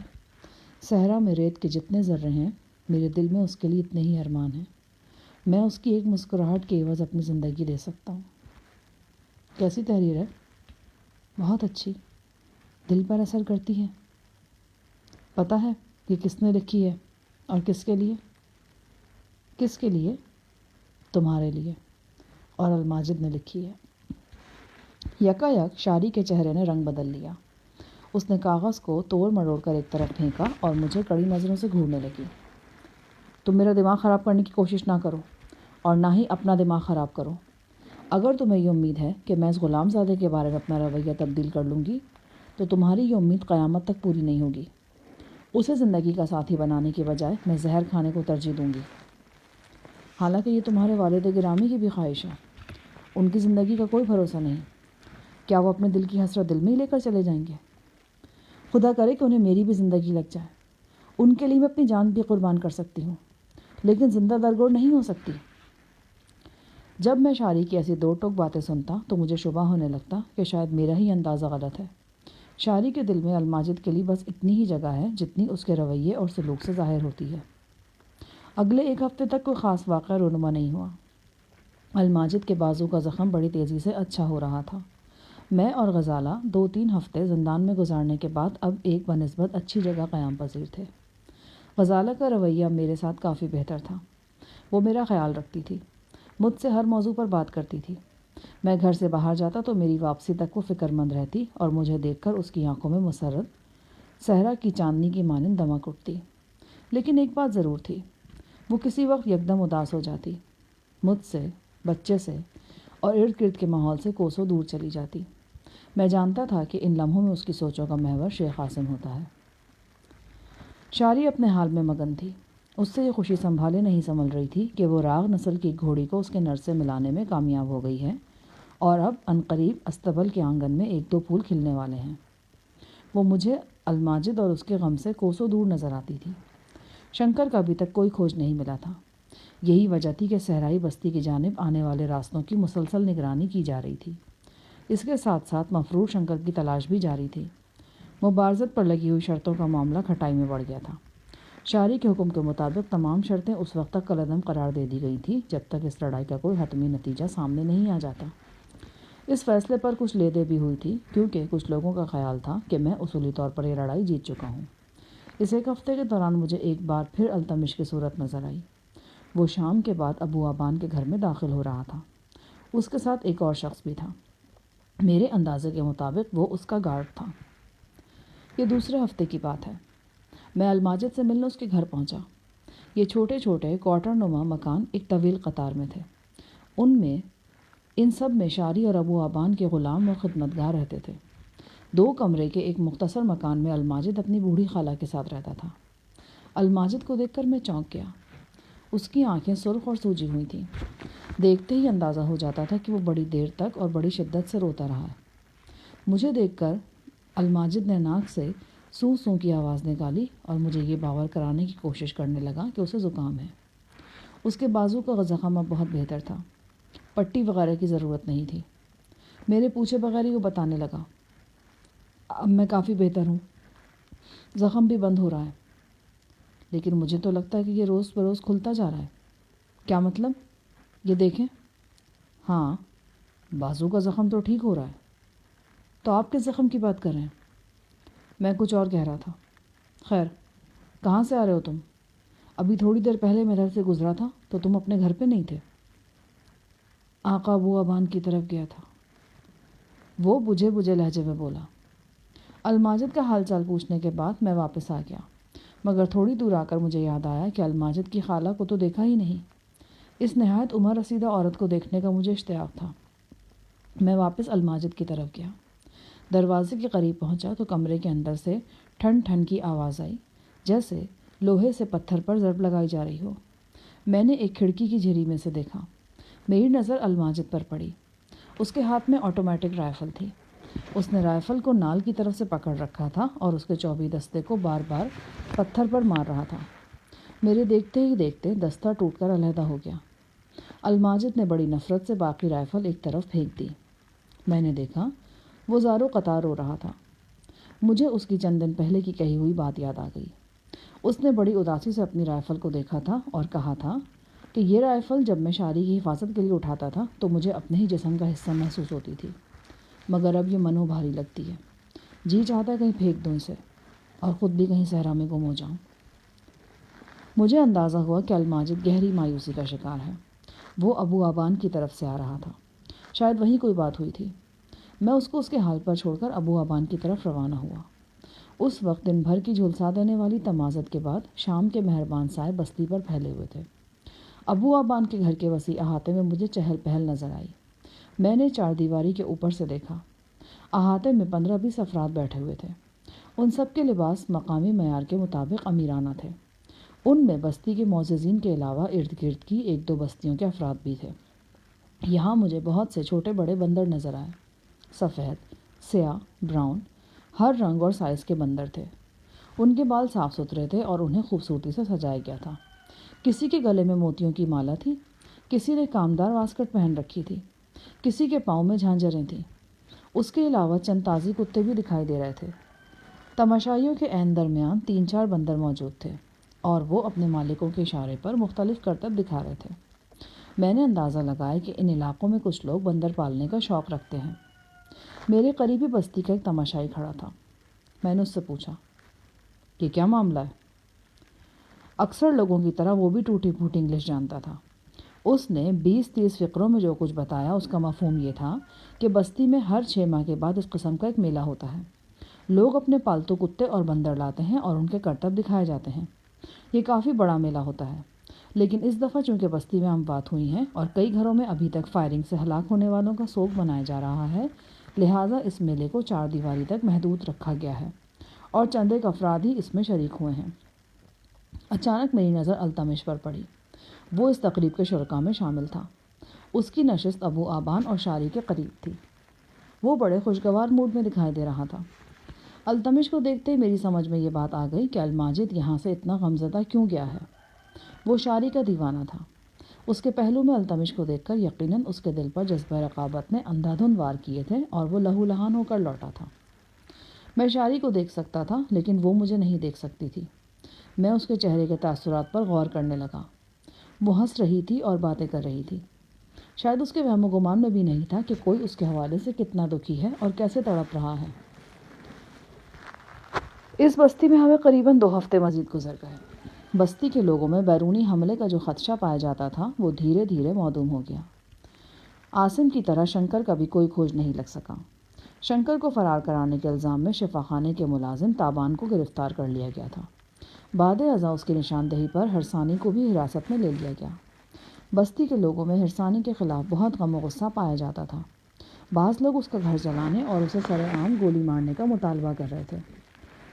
صحرا میں ریت کے جتنے ذرے ہیں، میرے دل میں اس کے لیے اتنے ہی ارمان ہیں۔ میں اس کی ایک مسکراہٹ کے عوض اپنی زندگی دے سکتا ہوں۔ کیسی تحریر ہے؟ بہت اچھی، دل پر اثر کرتی ہے۔ پتہ ہے کہ کس نے لکھی ہے اور کس کے لیے؟ کس کے لیے؟ تمہارے لیے، اور الماجد نے لکھی ہے۔ یکا شاری کے چہرے نے رنگ بدل لیا۔ اس نے کاغذ کو توڑ مروڑ کر ایک طرف پھینکا اور مجھے کڑی نظروں سے گھورنے لگی۔ تم میرا دماغ خراب کرنے کی کوشش نہ کرو اور نہ ہی اپنا دماغ خراب کرو۔ اگر تمہیں یہ امید ہے کہ میں اس غلام زادے کے بارے میں اپنا رویہ تبدیل کر لوں گی تو تمہاری یہ امید قیامت تک پوری نہیں ہوگی۔ اسے زندگی کا ساتھی بنانے کی بجائے میں زہر کھانے کو ترجیح دوں گی۔ حالانکہ یہ تمہارے والد گرامی کی بھی خواہش ہے۔ ان کی زندگی کا کوئی بھروسہ نہیں۔ کیا وہ اپنے دل کی حسرت دل میں ہی لے کر چلے جائیں گے؟ خدا کرے کہ انہیں میری بھی زندگی لگ جائے۔ ان کے لیے میں اپنی جان بھی قربان کر سکتی ہوں، لیکن زندہ درگور نہیں ہو سکتی۔ جب میں شاری کی ایسی دو ٹوک باتیں سنتا تو مجھے شبہ ہونے لگتا کہ شاید میرا ہی اندازہ غلط ہے۔ شاری کے دل میں الماجد کے لیے بس اتنی ہی جگہ ہے جتنی اس کے رویے اور سلوک سے ظاہر ہوتی ہے۔ اگلے ایک ہفتے تک کوئی خاص واقعہ رونما نہیں ہوا۔ الماجد کے بازو کا زخم بڑی تیزی سے اچھا ہو رہا تھا۔ میں اور غزالہ 2-3 ہفتے زندان میں گزارنے کے بعد اب ایک بنسبت اچھی جگہ قیام پذیر تھے۔ غزالہ کا رویہ میرے ساتھ کافی بہتر تھا۔ وہ میرا خیال رکھتی تھی، مجھ سے ہر موضوع پر بات کرتی تھی۔ میں گھر سے باہر جاتا تو میری واپسی تک وہ فکر مند رہتی اور مجھے دیکھ کر اس کی آنکھوں میں مسرت صحرا کی چاندنی کی مانند دمک اٹھتی۔ لیکن ایک بات ضرور تھی، وہ کسی وقت یکدم اداس ہو جاتی، مجھ سے، بچے سے اور ارد گرد کے ماحول سے کوسوں دور چلی جاتی۔ میں جانتا تھا کہ ان لمحوں میں اس کی سوچوں کا محور شیخ قاسم ہوتا ہے۔ شاری اپنے حال میں مگن تھی۔ اس سے یہ خوشی سنبھالے نہیں سنبھل رہی تھی کہ وہ راغ نسل کی گھوڑی کو اس کے نر سے ملانے میں کامیاب ہو گئی ہے اور اب عنقریب استبل کے آنگن میں 1-2 پھول کھلنے والے ہیں۔ وہ مجھے الماجد اور اس کے غم سے کوسوں دور نظر آتی تھی۔ شنکر کا ابھی تک کوئی کھوج نہیں ملا تھا۔ یہی وجہ تھی کہ صحرائی بستی کی جانب آنے والے راستوں کی مسلسل نگرانی کی جا رہی تھی۔ اس کے ساتھ ساتھ مفرور شنکر کی تلاش بھی جاری تھی۔ مبارزت پر لگی ہوئی شرطوں کا معاملہ کھٹائی میں بڑھ گیا تھا۔ شاری کے حکم کے مطابق تمام شرطیں اس وقت تک کالعدم قرار دے دی گئی تھیں جب تک اس لڑائی کا کوئی حتمی نتیجہ سامنے نہیں آ جاتا۔ اس فیصلے پر کچھ لے دے بھی ہوئی تھی، کیونکہ کچھ لوگوں کا خیال تھا کہ میں اصولی طور پر یہ لڑائی جیت چکا ہوں۔ اس ایک ہفتے کے دوران مجھے ایک بار پھر التمش کی صورت نظر آئی۔ وہ شام کے بعد ابو آبان کے گھر میں داخل ہو رہا تھا۔ اس کے ساتھ ایک اور شخص بھی تھا۔ میرے اندازے کے مطابق وہ اس کا گارڈ تھا۔ یہ دوسرے ہفتے کی بات ہے۔ میں الماجد سے ملنے اس کے گھر پہنچا۔ یہ چھوٹے چھوٹے کوارٹر نما مکان ایک طویل قطار میں تھے۔ ان سب میں شاری اور ابو آبان کے غلام اور خدمتگار رہتے تھے۔ 2 کمرے کے ایک مختصر مکان میں الماجد اپنی بوڑھی خالہ کے ساتھ رہتا تھا۔ الماجد کو دیکھ کر میں چونک گیا۔ اس کی آنکھیں سرخ اور سوجی ہوئی تھیں۔ دیکھتے ہی اندازہ ہو جاتا تھا کہ وہ بڑی دیر تک اور بڑی شدت سے روتا رہا ہے۔ مجھے دیکھ کر الماجد نے ناک سے سوں سوں کی آواز نکالی اور مجھے یہ باور کرانے کی کوشش کرنے لگا کہ اسے زکام ہے۔ اس کے بازو کا زخم اب بہت بہتر تھا۔ پٹی وغیرہ کی ضرورت نہیں تھی۔ میرے پوچھے بغیر ہی وہ بتانے لگا، اب میں کافی بہتر ہوں، زخم بھی بند ہو رہا ہے، لیکن مجھے تو لگتا ہے کہ یہ روز بروز کھلتا جا رہا ہے۔ کیا مطلب؟ یہ دیکھیں۔ ہاں، بازو کا زخم تو ٹھیک ہو رہا ہے۔ تو آپ کس زخم کی بات کر رہے ہیں؟ میں کچھ اور کہہ رہا تھا۔ خیر، کہاں سے آ رہے ہو تم؟ ابھی تھوڑی دیر پہلے میں ادھر سے گزرا تھا تو تم اپنے گھر پہ نہیں تھے۔ آقا ابو آبان کی طرف گیا تھا، وہ بجھے بجھے لہجے میں بولا۔ الماجد کا حال چال پوچھنے کے بعد میں واپس آ گیا، مگر تھوڑی دور آ کر مجھے یاد آیا کہ الماجد کی خالہ کو تو دیکھا ہی نہیں۔ اس نہایت عمر رسیدہ عورت کو دیکھنے کا مجھے اشتیاق تھا۔ میں واپس الماجد کی طرف گیا۔ دروازے کے قریب پہنچا تو کمرے کے اندر سے ٹھن ٹھن کی آواز آئی، جیسے لوہے سے پتھر پر ضرب لگائی جا رہی ہو۔ میں نے ایک کھڑکی کی جھری میں سے دیکھا۔ میری نظر الماجد پر پڑی۔ اس کے ہاتھ میں آٹومیٹک رائفل تھی۔ اس نے رائفل کو نال کی طرف سے پکڑ رکھا تھا اور اس کے چوبی دستے کو بار بار پتھر پر مار رہا تھا۔ میرے دیکھتے ہی دیکھتے دستہ ٹوٹ کر علیحدہ ہو گیا۔ الماجد نے بڑی نفرت سے باقی رائفل ایک طرف پھینک دی۔ میں نے دیکھا وہ زارو قطار رو رہا تھا۔ مجھے اس کی چند دن پہلے کی کہی ہوئی بات یاد آ گئی۔ اس نے بڑی اداسی سے اپنی رائفل کو دیکھا تھا اور کہا تھا کہ یہ رائفل جب میں شاری کی حفاظت کے لیے اٹھاتا تھا تو مجھے اپنے ہی جسم کا حصہ محسوس ہوتی تھی، مگر اب یہ منو بھاری لگتی ہے۔ جی چاہتا ہے کہیں پھینک دوں اسے اور خود بھی کہیں صحرا میں گم ہو جاؤں۔ مجھے اندازہ ہوا کہ الماجد گہری مایوسی کا شکار ہے۔ وہ ابو آبان کی طرف سے آ رہا تھا۔ شاید وہیں کوئی بات ہوئی تھی۔ میں اس کو اس کے حال پر چھوڑ کر ابو آبان کی طرف روانہ ہوا۔ اس وقت دن بھر کی جھلسا دینے والی تمازت کے بعد شام کے مہربان سائے بستی پر پھیلے ہوئے تھے۔ ابو آبان کے گھر کے وسیع احاطے میں مجھے چہل پہل نظر آئی۔ میں نے 4 دیواری کے اوپر سے دیکھا۔ احاطے میں 15-20 افراد بیٹھے ہوئے تھے۔ ان سب کے لباس مقامی معیار کے مطابق امیرانہ تھے۔ ان میں بستی کے معززین کے علاوہ ارد گرد کی 1-2 بستیوں کے افراد بھی تھے۔ یہاں مجھے بہت سے چھوٹے بڑے بندر نظر آئے۔ سفید، سیاہ، براؤن، ہر رنگ اور سائز کے بندر تھے۔ ان کے بال صاف ستھرے تھے اور انہیں خوبصورتی سے سجایا گیا تھا۔ کسی کے گلے میں موتیوں کی مالا تھی، کسی نے کامدار واسکٹ پہن رکھی تھی، کسی کے پاؤں میں جھانجریں تھیں۔ اس کے علاوہ چند تازی کتے بھی دکھائی دے رہے تھے۔ تماشائیوں کے عین درمیان 3-4 بندر موجود تھے اور وہ اپنے مالکوں کے اشارے پر مختلف کرتب دکھا رہے تھے۔ میں نے اندازہ لگایا کہ ان علاقوں میں کچھ لوگ بندر پالنے کا شوق رکھتے ہیں۔ میرے قریبی بستی کا ایک تماشائی کھڑا تھا۔ میں نے اس سے پوچھا، یہ کیا معاملہ ہے؟ اکثر لوگوں کی طرح وہ بھی ٹوٹی پھوٹی انگلش جانتا تھا۔ اس نے 20-30 فقروں میں جو کچھ بتایا اس کا مفہوم یہ تھا کہ بستی میں ہر 6 ماہ کے بعد اس قسم کا ایک میلہ ہوتا ہے۔ لوگ اپنے پالتو کتے اور بندر لاتے ہیں اور ان کے کرتب دکھائے جاتے ہیں۔ یہ کافی بڑا میلہ ہوتا ہے، لیکن اس دفعہ چونکہ بستی میں عام بات ہوئی ہیں اور کئی گھروں میں ابھی تک فائرنگ سے ہلاک ہونے والوں کا سوگ منایا جا رہا ہے، لہٰذا اس میلے کو 4 دیواری تک محدود رکھا گیا ہے اور چند ایک افراد ہی اس میں شریک ہوئے ہیں۔ اچانک میری نظر التمش پر پڑی۔ وہ اس تقریب کے شرکاء میں شامل تھا۔ اس کی نشست ابو آبان اور شاری کے قریب تھی۔ وہ بڑے خوشگوار موڈ میں دکھائی دے رہا تھا۔ التمش کو دیکھتے ہی میری سمجھ میں یہ بات آ گئی کہ الماجد یہاں سے اتنا غمزدہ کیوں گیا ہے۔ وہ شاری کا دیوانہ تھا۔ اس کے پہلو میں التمش کو دیکھ کر یقیناً اس کے دل پر جذبہ رقابت نے اندھا دھند وار کیے تھے اور وہ لہو لہان ہو کر لوٹا تھا۔ میں شاری کو دیکھ سکتا تھا لیکن وہ مجھے نہیں دیکھ سکتی تھی۔ میں اس کے چہرے کے تاثرات پر غور کرنے لگا۔ وہ ہنس رہی تھی اور باتیں کر رہی تھی۔ شاید اس کے وہم و گمان میں بھی نہیں تھا کہ کوئی اس کے حوالے سے کتنا دکھی ہے اور کیسے تڑپ رہا ہے۔ اس بستی میں ہمیں قریباً 2 ہفتے مزید گزر گئے۔ بستی کے لوگوں میں بیرونی حملے کا جو خدشہ پایا جاتا تھا وہ دھیرے دھیرے معدوم ہو گیا۔ عاصم کی طرح شنکر کا بھی کوئی کھوج نہیں لگ سکا۔ شنکر کو فرار کرانے کے الزام میں شفا خانے کے ملازم تابان کو گرفتار کر لیا گیا تھا۔ بعد ازاں اس کی نشاندہی پر ہرسانی کو بھی حراست میں لے لیا گیا۔ بستی کے لوگوں میں ہرسانی کے خلاف بہت غم و غصہ پایا جاتا تھا۔ بعض لوگ اس کا گھر جلانے اور اسے سرے عام گولی مارنے کا مطالبہ کر رہے تھے۔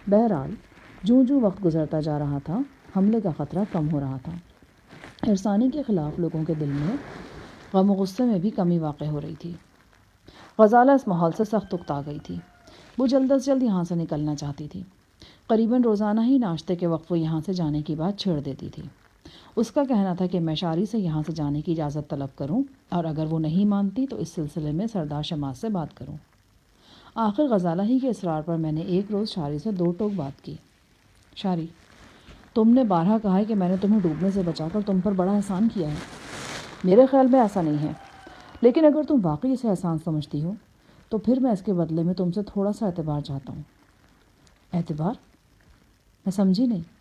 بہرحال جوں جوں وقت گزرتا جا رہا تھا حملے کا خطرہ کم ہو رہا تھا۔ ہرسانی کے خلاف لوگوں کے دل میں غم و غصے میں بھی کمی واقع ہو رہی تھی۔ غزالہ اس ماحول سے سخت اکتا گئی تھی۔ وہ جلد از جلد یہاں سے نکلنا چاہتی تھی۔ قریباً روزانہ ہی ناشتے کے وقت وہ یہاں سے جانے کی بات چھیڑ دیتی تھی۔ اس کا کہنا تھا کہ میں شاری سے یہاں سے جانے کی اجازت طلب کروں اور اگر وہ نہیں مانتی تو اس سلسلے میں سردار شماس سے بات کروں۔ آخر غزالہ ہی کے اصرار پر میں نے ایک روز شاری سے 2 ٹوک بات کی۔ شاری، تم نے بارہا کہا ہے کہ میں نے تمہیں ڈوبنے سے بچا کر تم پر بڑا احسان کیا ہے۔ میرے خیال میں ایسا نہیں ہے، لیکن اگر تم واقعی اسے احسان سمجھتی ہو تو پھر میں اس کے بدلے میں تم سے تھوڑا سا اعتبار چاہتا ہوں۔ اعتبار؟ میں سمجھی نہیں۔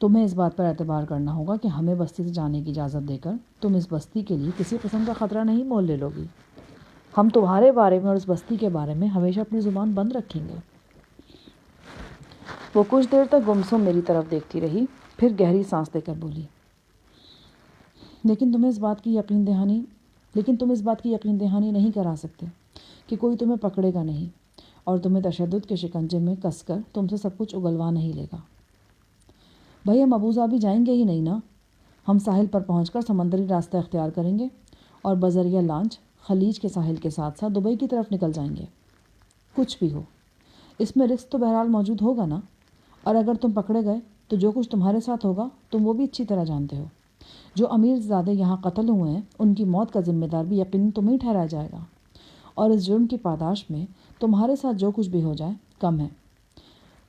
تمہیں اس بات پر اعتبار کرنا ہوگا کہ ہمیں بستی سے جانے کی اجازت دے کر تم اس بستی کے لیے کسی قسم کا خطرہ نہیں مول لے لو گی۔ ہم تمہارے بارے میں اور اس بستی کے بارے میں ہمیشہ اپنی زبان بند رکھیں گے۔ وہ کچھ دیر تک گمسم میری طرف دیکھتی رہی، پھر گہری سانس لے کر بولی، لیکن تم اس بات کی یقین دہانی نہیں کرا سکتے کہ کوئی تمہیں پکڑے گا نہیں اور تمہیں تشدد کے شکنجے میں کس کر تم سے سب کچھ اگلوا نہیں لے گا۔ بھئی ہم ابوظہبی جائیں گے ہی نہیں نا۔ ہم ساحل پر پہنچ کر سمندری راستہ اختیار کریں گے اور بذریعہ لانچ خلیج کے ساحل کے ساتھ ساتھ دبئی کی طرف نکل جائیں گے۔ کچھ بھی ہو، اس میں رسک تو بہرحال موجود ہوگا نا، اور اگر تم پکڑے گئے تو جو کچھ تمہارے ساتھ ہوگا تم وہ بھی اچھی طرح جانتے ہو۔ جو امیر زادے یہاں قتل ہوئے ہیں ان کی موت کا ذمہ دار بھی یقیناً تمہیں ٹھہرایا جائے گا، اور اس جرم کی پاداش میں تمہارے ساتھ جو کچھ بھی ہو جائے کم ہے۔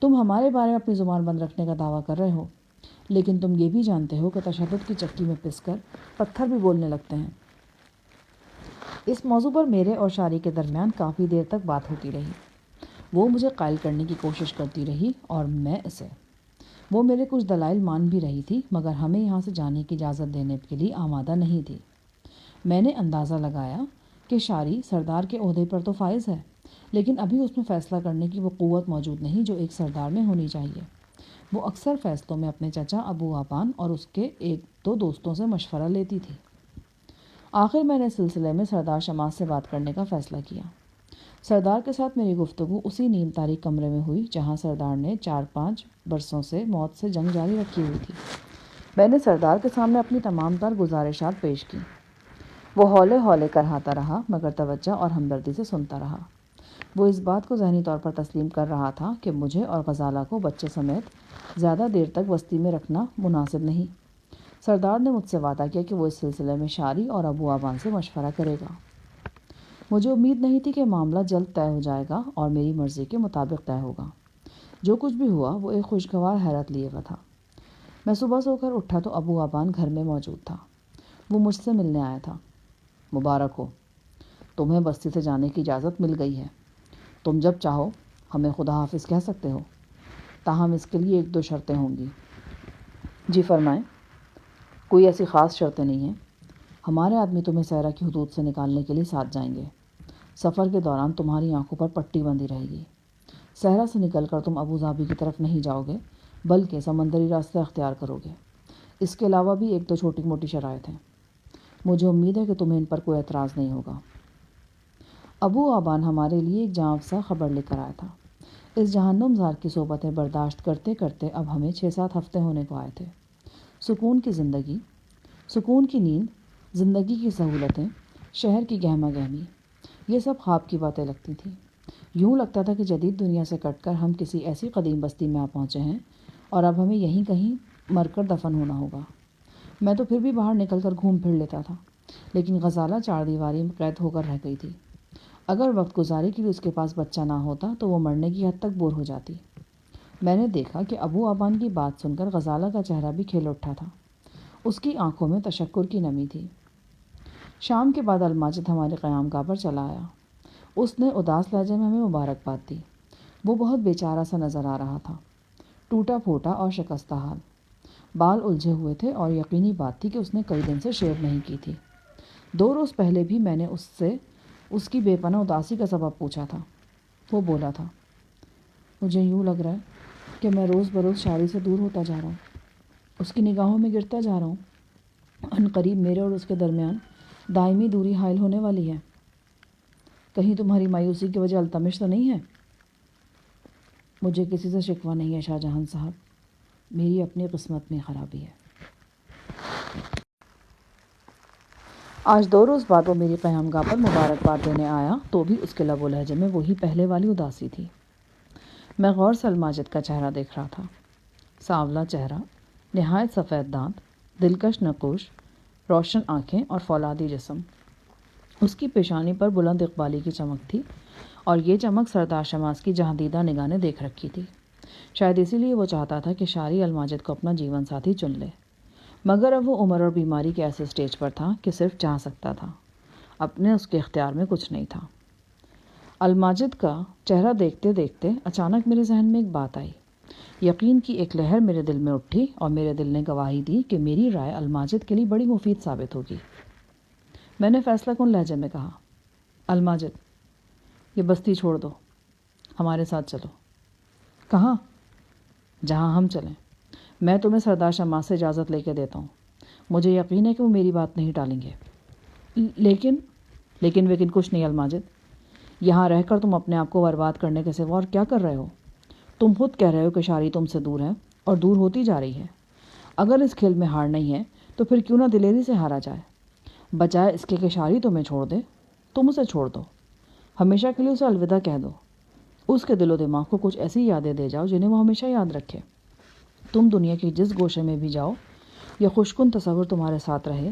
تم ہمارے بارے میں اپنی زبان بند رکھنے کا دعویٰ کر رہے ہو، لیکن تم یہ بھی جانتے ہو کہ تشدد کی چکی میں پس کر پتھر بھی بولنے لگتے ہیں۔ اس موضوع پر میرے اور شاری کے درمیان کافی دیر تک بات ہوتی رہی۔ وہ مجھے قائل کرنے کی کوشش کرتی رہی اور میں اسے۔ وہ میرے کچھ دلائل مان بھی رہی تھی، مگر ہمیں یہاں سے جانے کی اجازت دینے کے لیے آمادہ نہیں تھی۔ میں نے اندازہ لگایا کہ شاری سردار کے عہدے پر تو فائز ہے، لیکن ابھی اس میں فیصلہ کرنے کی وہ قوت موجود نہیں جو ایک سردار میں ہونی چاہیے۔ وہ اکثر فیصلوں میں اپنے چچا ابو آبان اور اس کے 1-2 دوستوں سے مشورہ لیتی تھی۔ آخر میں نے اس سلسلے میں سردار شماس سے بات کرنے کا فیصلہ کیا۔ سردار کے ساتھ میری گفتگو اسی نیم تاریک کمرے میں ہوئی جہاں سردار نے 4-5 برسوں سے موت سے جنگ جاری رکھی ہوئی تھی۔ میں نے سردار کے سامنے اپنی تمام تر گزارشات پیش کی۔ وہ ہولے ہولے کرہاتا رہا مگر توجہ اور ہمدردی سے سنتا رہا۔ وہ اس بات کو ذہنی طور پر تسلیم کر رہا تھا کہ مجھے اور غزالہ کو بچے سمیت زیادہ دیر تک بستی میں رکھنا مناسب نہیں۔ سردار نے مجھ سے وعدہ کیا کہ وہ اس سلسلے میں شاری اور ابو آبان سے مشورہ کرے گا۔ مجھے امید نہیں تھی کہ معاملہ جلد طے ہو جائے گا اور میری مرضی کے مطابق طے ہوگا۔ جو کچھ بھی ہوا وہ ایک خوشگوار حیرت لیے ہوا تھا۔ میں صبح سو کر اٹھا تو ابو آبان گھر میں موجود تھا۔ وہ مجھ سے ملنے آیا تھا۔ مبارک ہو، تمہیں بستی سے جانے کی اجازت مل گئی ہے۔ تم جب چاہو ہمیں خدا حافظ کہہ سکتے ہو، تاہم اس کے لیے 1-2 شرطیں ہوں گی۔ جی فرمائیں۔ کوئی ایسی خاص شرطیں نہیں ہیں۔ ہمارے آدمی تمہیں صحرا کی حدود سے نکالنے کے لیے ساتھ جائیں گے۔ سفر کے دوران تمہاری آنکھوں پر پٹی بندھی رہے گی۔ صحرا سے نکل کر تم ابوظہبی کی طرف نہیں جاؤ گے بلکہ سمندری راستے اختیار کرو گے۔ اس کے علاوہ بھی 1-2 چھوٹی موٹی شرائط ہیں۔ مجھے امید ہے کہ تمہیں ان پر کوئی اعتراض نہیں ہوگا۔ ابو آبان ہمارے لیے ایک جاں افزا خبر لے کر آیا تھا۔ اس جہنم زار کی صحبتیں برداشت کرتے کرتے اب ہمیں 6-7 ہفتے ہونے کو آئے تھے۔ سکون کی زندگی، سکون کی نیند، زندگی کی سہولتیں، شہر کی گہما گہمی، یہ سب خواب کی باتیں لگتی تھیں۔ یوں لگتا تھا کہ جدید دنیا سے کٹ کر ہم کسی ایسی قدیم بستی میں آ پہنچے ہیں اور اب ہمیں یہیں کہیں مر کر دفن ہونا ہوگا۔ میں تو پھر بھی باہر نکل کر گھوم پھر لیتا تھا، لیکن غزالہ 4 دیواری میں قید ہو کر رہ گئی تھی۔ اگر وقت گزاری کے لیے اس کے پاس بچہ نہ ہوتا تو وہ مرنے کی حد تک بور ہو جاتی۔ میں نے دیکھا کہ ابو آبان کی بات سن کر غزالہ کا چہرہ بھی کھل اٹھا تھا۔ اس کی آنکھوں میں تشکر کی نمی تھی۔ شام کے بعد الماجد ہمارے قیام گاہ پر چلا آیا۔ اس نے اداس لہجے میں ہمیں مبارکباد دی۔ وہ بہت بیچارہ سا نظر آ رہا تھا، ٹوٹا پھوٹا اور شکستہ حال۔ بال الجھے ہوئے تھے اور یقینی بات تھی کہ اس نے کئی دن سے شیو نہیں کی تھی۔ 2 روز پہلے بھی میں نے اس سے اس کی بے پناہ اداسی کا سبب پوچھا تھا۔ وہ بولا تھا، مجھے یوں لگ رہا ہے کہ میں روز بروز شاعری سے دور ہوتا جا رہا ہوں، اس کی نگاہوں میں گرتا جا رہا ہوں۔ عنقریب میرے اور اس کے درمیان دائمی دوری حائل ہونے والی ہے۔ کہیں تمہاری مایوسی کی وجہ التمش تو نہیں ہے؟ مجھے کسی سے شکوہ نہیں ہے شاہ جہاں صاحب، میری اپنی قسمت میں خرابی ہے۔ آج 2 روز بعد وہ میری قیام گاہ پر مبارکباد دینے آیا تو بھی اس کے لب و لہجے میں وہی پہلے والی اداسی تھی۔ میں غور سے الماجد کا چہرہ دیکھ رہا تھا۔ سانولا چہرہ، نہایت سفید دانت، دلکش نقوش، روشن آنکھیں اور فولادی جسم۔ اس کی پیشانی پر بلند اقبالی کی چمک تھی، اور یہ چمک سردار شماس کی جہاں دیدہ نگاہ نے دیکھ رکھی تھی۔ شاید اسی لیے وہ چاہتا تھا کہ شاعری الماجد کو اپنا جیون ساتھی چن لے، مگر اب وہ عمر اور بیماری کے ایسے سٹیج پر تھا کہ صرف چاہ سکتا تھا، اپنے اس کے اختیار میں کچھ نہیں تھا۔ الماجد کا چہرہ دیکھتے دیکھتے اچانک میرے ذہن میں ایک بات آئی۔ یقین کی ایک لہر میرے دل میں اٹھی اور میرے دل نے گواہی دی کہ میری رائے الماجد کے لیے بڑی مفید ثابت ہوگی۔ میں نے فیصلہ کن لہجے میں کہا، الماجد، یہ بستی چھوڑ دو، ہمارے ساتھ چلو۔ کہاں؟ جہاں ہم چلیں۔ میں تمہیں سردار شماس سے اجازت لے کے دیتا ہوں۔ مجھے یقین ہے کہ وہ میری بات نہیں ٹالیں گے۔ لیکن کچھ نہیں الماجد، یہاں رہ کر تم اپنے آپ کو برباد کرنے کے سوا اور کیا کر رہے ہو؟ تم خود کہہ رہے ہو کہ شاعری تم سے دور ہے اور دور ہوتی جا رہی ہے۔ اگر اس کھیل میں ہار نہیں ہے تو پھر کیوں نہ دلیری سے ہارا جائے؟ بجائے اس کے کہ شاعری تمہیں چھوڑ دے، تم اسے چھوڑ دو، ہمیشہ کے لیے اسے الوداع کہہ دو۔ اس کے دل و دماغ کو کچھ ایسی یادیں دے جاؤ جنہیں وہ ہمیشہ یاد رکھے۔ تم دنیا کی جس گوشے میں بھی جاؤ، یہ خوشکن تصور تمہارے ساتھ رہے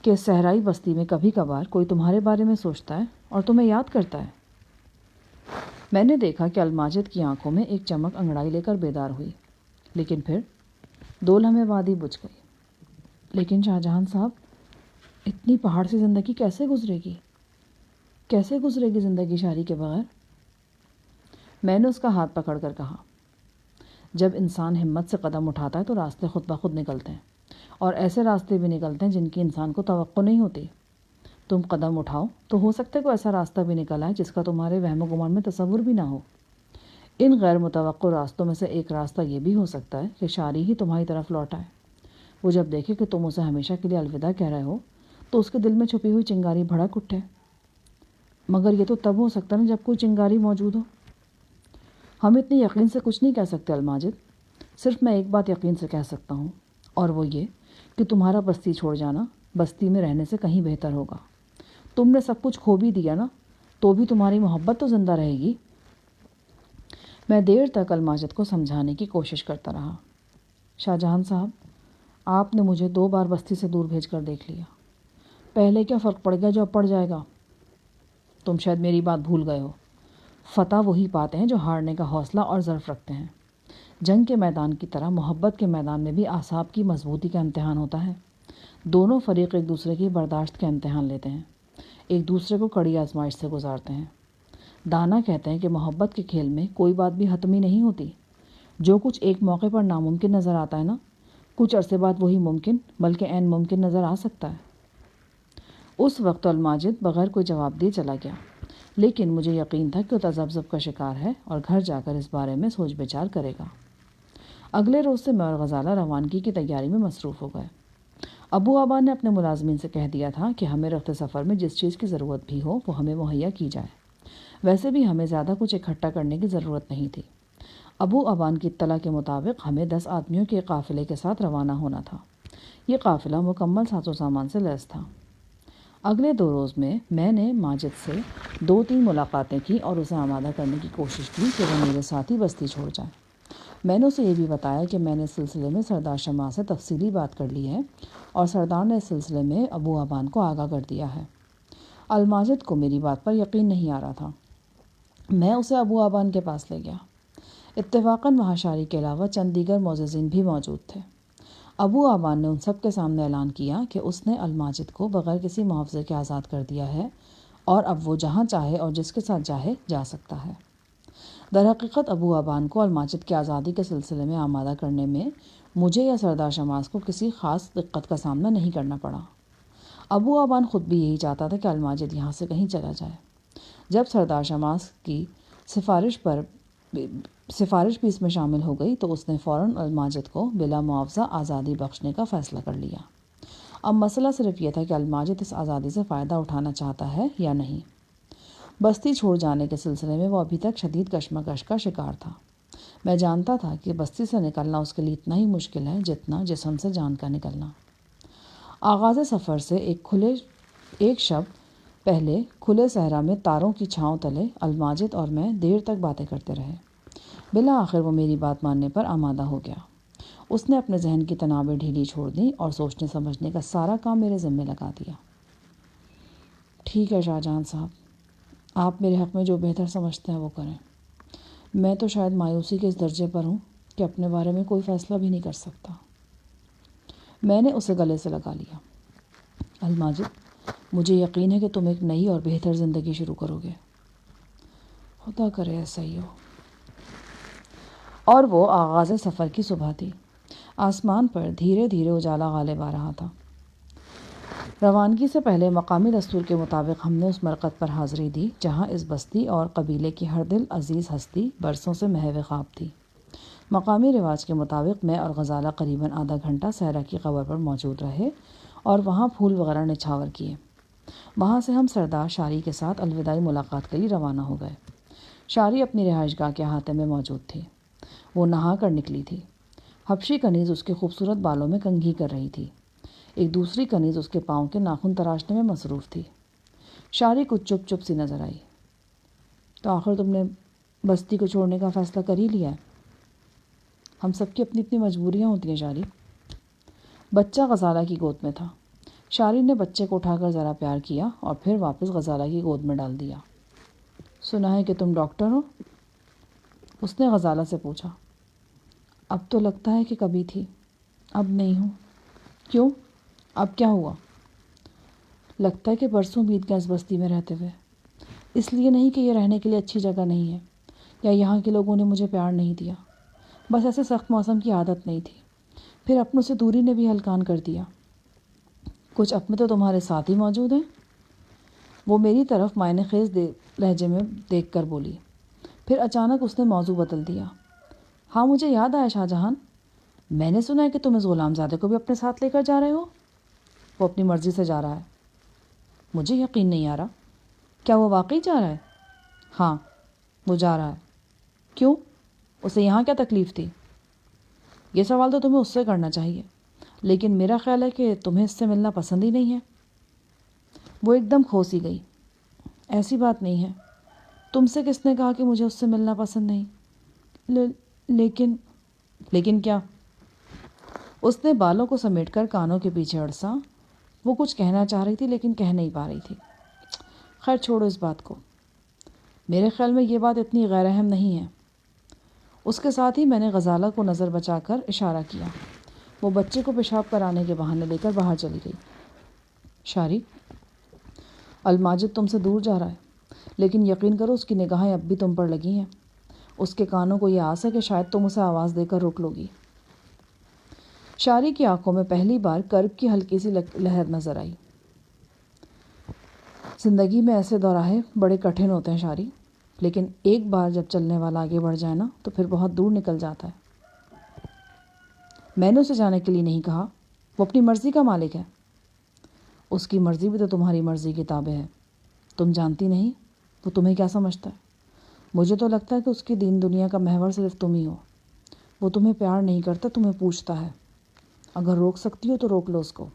کہ اس صحرائی بستی میں کبھی کبھار کوئی تمہارے بارے میں سوچتا ہے اور تمہیں یاد کرتا ہے۔ میں نے دیکھا کہ الماجد کی آنکھوں میں ایک چمک انگڑائی لے کر بیدار ہوئی، لیکن پھر 2 لمحے بعد ہی بجھ گئی۔ لیکن شاہ جہاں صاحب، اتنی پہاڑ سی زندگی کیسے گزرے گی؟ کیسے گزرے گی زندگی شاعری کے بغیر؟ میں نے اس کا ہاتھ پکڑ کر کہا، جب انسان ہمت سے قدم اٹھاتا ہے تو راستے خود بخود نکلتے ہیں، اور ایسے راستے بھی نکلتے ہیں جن کی انسان کو توقع نہیں ہوتی۔ تم قدم اٹھاؤ تو ہو سکتا ہے کوئی ایسا راستہ بھی نکل آئے جس کا تمہارے وہم و گمان میں تصور بھی نہ ہو۔ ان غیر متوقع راستوں میں سے ایک راستہ یہ بھی ہو سکتا ہے کہ شاعری ہی تمہاری طرف لوٹ آئے۔ وہ جب دیکھے کہ تم اسے ہمیشہ کے لیے الوداع کہہ رہے ہو تو اس کے دل میں چھپی ہوئی چنگاری بھڑک اٹھے۔ مگر یہ تو تب ہو سکتا ہے جب کوئی چنگاری موجود ہو۔ ہم اتنے یقین سے کچھ نہیں کہہ سکتے الماجد، صرف میں ایک بات یقین سے کہہ سکتا ہوں، اور وہ یہ کہ تمہارا بستی چھوڑ جانا بستی میں رہنے سے کہیں بہتر ہوگا۔ تم نے سب کچھ کھو بھی دیا نا، تو بھی تمہاری محبت تو زندہ رہے گی۔ میں دیر تک الماجد کو سمجھانے کی کوشش کرتا رہا۔ شاہ جہاں صاحب، آپ نے مجھے 2 بار بستی سے دور بھیج کر دیکھ لیا، پہلے کیا فرق پڑ گیا جو اب پڑ جائے گا؟ تم شاید میری بات بھول گئے ہو۔ فتح وہی پاتے ہیں جو ہارنے کا حوصلہ اور ظرف رکھتے ہیں۔ جنگ کے میدان کی طرح محبت کے میدان میں بھی اعصاب کی مضبوطی کا امتحان ہوتا ہے۔ دونوں فریق ایک دوسرے کی برداشت کا امتحان لیتے ہیں، ایک دوسرے کو کڑی آزمائش سے گزارتے ہیں۔ دانا کہتے ہیں کہ محبت کے کھیل میں کوئی بات بھی حتمی نہیں ہوتی۔ جو کچھ ایک موقع پر ناممکن نظر آتا ہے نا، کچھ عرصے بعد وہی ممکن بلکہ عین ممکن نظر آ سکتا ہے۔ اس وقت الماجد بغیر کوئی جواب دیے چلا گیا، لیکن مجھے یقین تھا کہ وہ تذبذب کا شکار ہے اور گھر جا کر اس بارے میں سوچ بچار کرے گا۔ اگلے روز سے میں اور غزالہ روانگی کی تیاری میں مصروف ہو گئے۔ ابو آبا نے اپنے ملازمین سے کہہ دیا تھا کہ ہمیں رخت سفر میں جس چیز کی ضرورت بھی ہو وہ ہمیں مہیا کی جائے۔ ویسے بھی ہمیں زیادہ کچھ اکٹھا کرنے کی ضرورت نہیں تھی۔ ابو آبان کی اطلاع کے مطابق ہمیں 10 آدمیوں کے قافلے کے ساتھ روانہ ہونا تھا۔ یہ قافلہ مکمل ساز و سامان سے لیس تھا۔ اگلے 2 روز میں نے ماجد سے 2-3 ملاقاتیں کی اور اسے آمادہ کرنے کی کوشش کی کہ وہ میرے ساتھ ہی بستی چھوڑ جائے۔ میں نے اسے یہ بھی بتایا کہ میں نے اس سلسلے میں سردار شماس سے تفصیلی بات کر لی ہے اور سردار نے اس سلسلے میں ابو آبان کو آگاہ کر دیا ہے۔ الماجد کو میری بات پر یقین نہیں آ رہا تھا۔ میں اسے ابو آبان کے پاس لے گیا۔ اتفاقاً وہاں شاعری کے علاوہ چند دیگر معززین بھی موجود تھے۔ ابو آبان نے ان سب کے سامنے اعلان کیا کہ اس نے الماجد کو بغیر کسی معاوضے کے آزاد کر دیا ہے اور اب وہ جہاں چاہے اور جس کے ساتھ چاہے جا سکتا ہے۔ در حقیقت ابو آبان کو الماجد کی آزادی کے سلسلے میں آمادہ کرنے میں مجھے یا سردار شماس کو کسی خاص دقت کا سامنا نہیں کرنا پڑا۔ ابو آبان خود بھی یہی چاہتا تھا کہ الماجد یہاں سے کہیں چلا جائے۔ جب سردار شماس کی سفارش بھی اس میں شامل ہو گئی تو اس نے فوراً الماجد کو بلا معاوضہ آزادی بخشنے کا فیصلہ کر لیا۔ اب مسئلہ صرف یہ تھا کہ الماجد اس آزادی سے فائدہ اٹھانا چاہتا ہے یا نہیں۔ بستی چھوڑ جانے کے سلسلے میں وہ ابھی تک شدید کشمکش کا شکار تھا۔ میں جانتا تھا کہ بستی سے نکلنا اس کے لیے اتنا ہی مشکل ہے جتنا جسم سے جان کا نکلنا۔ آغاز سفر سے ایک شب پہلے کھلے صحرا میں تاروں کی چھاؤں تلے الماجد اور میں دیر تک باتیں کرتے رہے۔ بالآخر وہ میری بات ماننے پر آمادہ ہو گیا۔ اس نے اپنے ذہن کی تنابیں ڈھیلی چھوڑ دیں اور سوچنے سمجھنے کا سارا کام میرے ذمہ لگا دیا۔ ٹھیک ہے شاہ جہاں صاحب، آپ میرے حق میں جو بہتر سمجھتے ہیں وہ کریں۔ میں تو شاید مایوسی کے اس درجے پر ہوں کہ اپنے بارے میں کوئی فیصلہ بھی نہیں کر سکتا۔ میں نے اسے گلے سے لگا لیا۔ الماجد، مجھے یقین ہے کہ تم ایک نئی اور بہتر زندگی شروع کرو گے۔ خدا کرے ایسا ہی ہو۔ اور وہ آغاز سفر کی صبح تھی۔ آسمان پر دھیرے دھیرے اجالا غالب آ رہا تھا۔ روانگی سے پہلے مقامی دستور کے مطابق ہم نے اس مرکز پر حاضری دی جہاں اس بستی اور قبیلے کی ہر دل عزیز ہستی برسوں سے محو خواب تھی۔ مقامی رواج کے مطابق میں اور غزالہ قریباً آدھا گھنٹہ صحرا کی قبر پر موجود رہے اور وہاں پھول وغیرہ نچھاور کیے۔ وہاں سے ہم سردار شاری کے ساتھ الوداعی ملاقات کے لیے روانہ ہو گئے۔ شاری اپنی رہائش گاہ کے احاطے میں موجود تھی۔ وہ نہا کر نکلی تھی۔ حبشی کنیز اس کے خوبصورت بالوں میں کنگھی کر رہی تھی۔ ایک دوسری کنیز اس کے پاؤں کے ناخن تراشنے میں مصروف تھی۔ شاری کچھ چپ چپ سی نظر آئی۔ تو آخر تم نے بستی کو چھوڑنے کا فیصلہ کر ہی لیا ہے؟ ہم سب کی اپنی اپنی مجبوریاں ہوتی ہیں شاری۔ بچہ غزالہ کی گود میں تھا۔ شاری نے بچے کو اٹھا کر ذرا پیار کیا اور پھر واپس غزالہ کی گود میں ڈال دیا۔ سنا ہے کہ تم ڈاکٹر ہو؟ اس نے غزالہ سے پوچھا۔ اب تو لگتا ہے کہ کبھی تھی، اب نہیں ہوں۔ کیوں؟ اب کیا ہوا؟ لگتا ہے کہ برسوں بیت گئے اس بستی میں رہتے ہوئے۔ اس لیے نہیں کہ یہ رہنے کے لیے اچھی جگہ نہیں ہے یا یہاں کے لوگوں نے مجھے پیار نہیں دیا، بس ایسے سخت موسم کی عادت نہیں تھی۔ پھر اپنوں سے دوری نے بھی ہلکان کر دیا۔ کچھ اپنے تو تمہارے ساتھ ہی موجود ہیں۔ وہ میری طرف معنی خیز لہجے میں دیکھ کر بولی۔ پھر اچانک اس نے موضوع بدل دیا۔ ہاں مجھے یاد آیا شاہ جہان، میں نے سنا ہے کہ تم اس غلام زادے کو بھی اپنے ساتھ لے کر جا رہے ہو۔ وہ اپنی مرضی سے جا رہا ہے۔ مجھے یقین نہیں آ رہا۔ کیا وہ واقعی جا رہا ہے؟ ہاں وہ جا رہا ہے۔ کیوں؟ اسے یہاں کیا تکلیف تھی؟ یہ سوال تو تمہیں اس سے کرنا چاہیے، لیکن میرا خیال ہے کہ تمہیں اس سے ملنا پسند ہی نہیں ہے۔ وہ ایک دم کھوسی گئی۔ ایسی بات نہیں ہے۔ تم سے کس نے کہا کہ مجھے اس سے ملنا پسند نہیں؟ لیکن کیا؟ اس نے بالوں کو سمیٹ کر کانوں کے پیچھے اڑسا۔ وہ کچھ کہنا چاہ رہی تھی لیکن کہہ نہیں پا رہی تھی۔ خیر چھوڑو اس بات کو۔ میرے خیال میں یہ بات اتنی غیر اہم نہیں ہے۔ اس کے ساتھ ہی میں نے غزالہ کو نظر بچا کر اشارہ کیا۔ وہ بچے کو پیشاب کرانے کے بہانے لے کر باہر چلی گئی۔ شاری، الماجد تم سے دور جا رہا ہے، لیکن یقین کرو اس کی نگاہیں اب بھی تم پر لگی ہیں۔ اس کے کانوں کو یہ آس ہے کہ شاید تم اسے آواز دے کر روک لو گی۔ شاری کی آنکھوں میں پہلی بار کرب کی ہلکی سی لہر نظر آئی۔ زندگی میں ایسے دوراہے بڑے کٹھن ہوتے ہیں شاری، لیکن ایک بار جب چلنے والا آگے بڑھ جائے نا تو پھر بہت دور نکل جاتا ہے۔ میں نے اسے جانے کے لیے نہیں کہا، وہ اپنی مرضی کا مالک ہے۔ اس کی مرضی بھی تو تمہاری مرضی کی تابع ہے۔ تم جانتی نہیں وہ تمہیں کیا سمجھتا ہے؟ مجھے تو لگتا ہے کہ اس کی دین دنیا کا محور صرف تم ہی ہو۔ وہ تمہیں پیار نہیں کرتا، تمہیں پوچھتا ہے۔ اگر روک سکتی ہو تو روک لو اس کو۔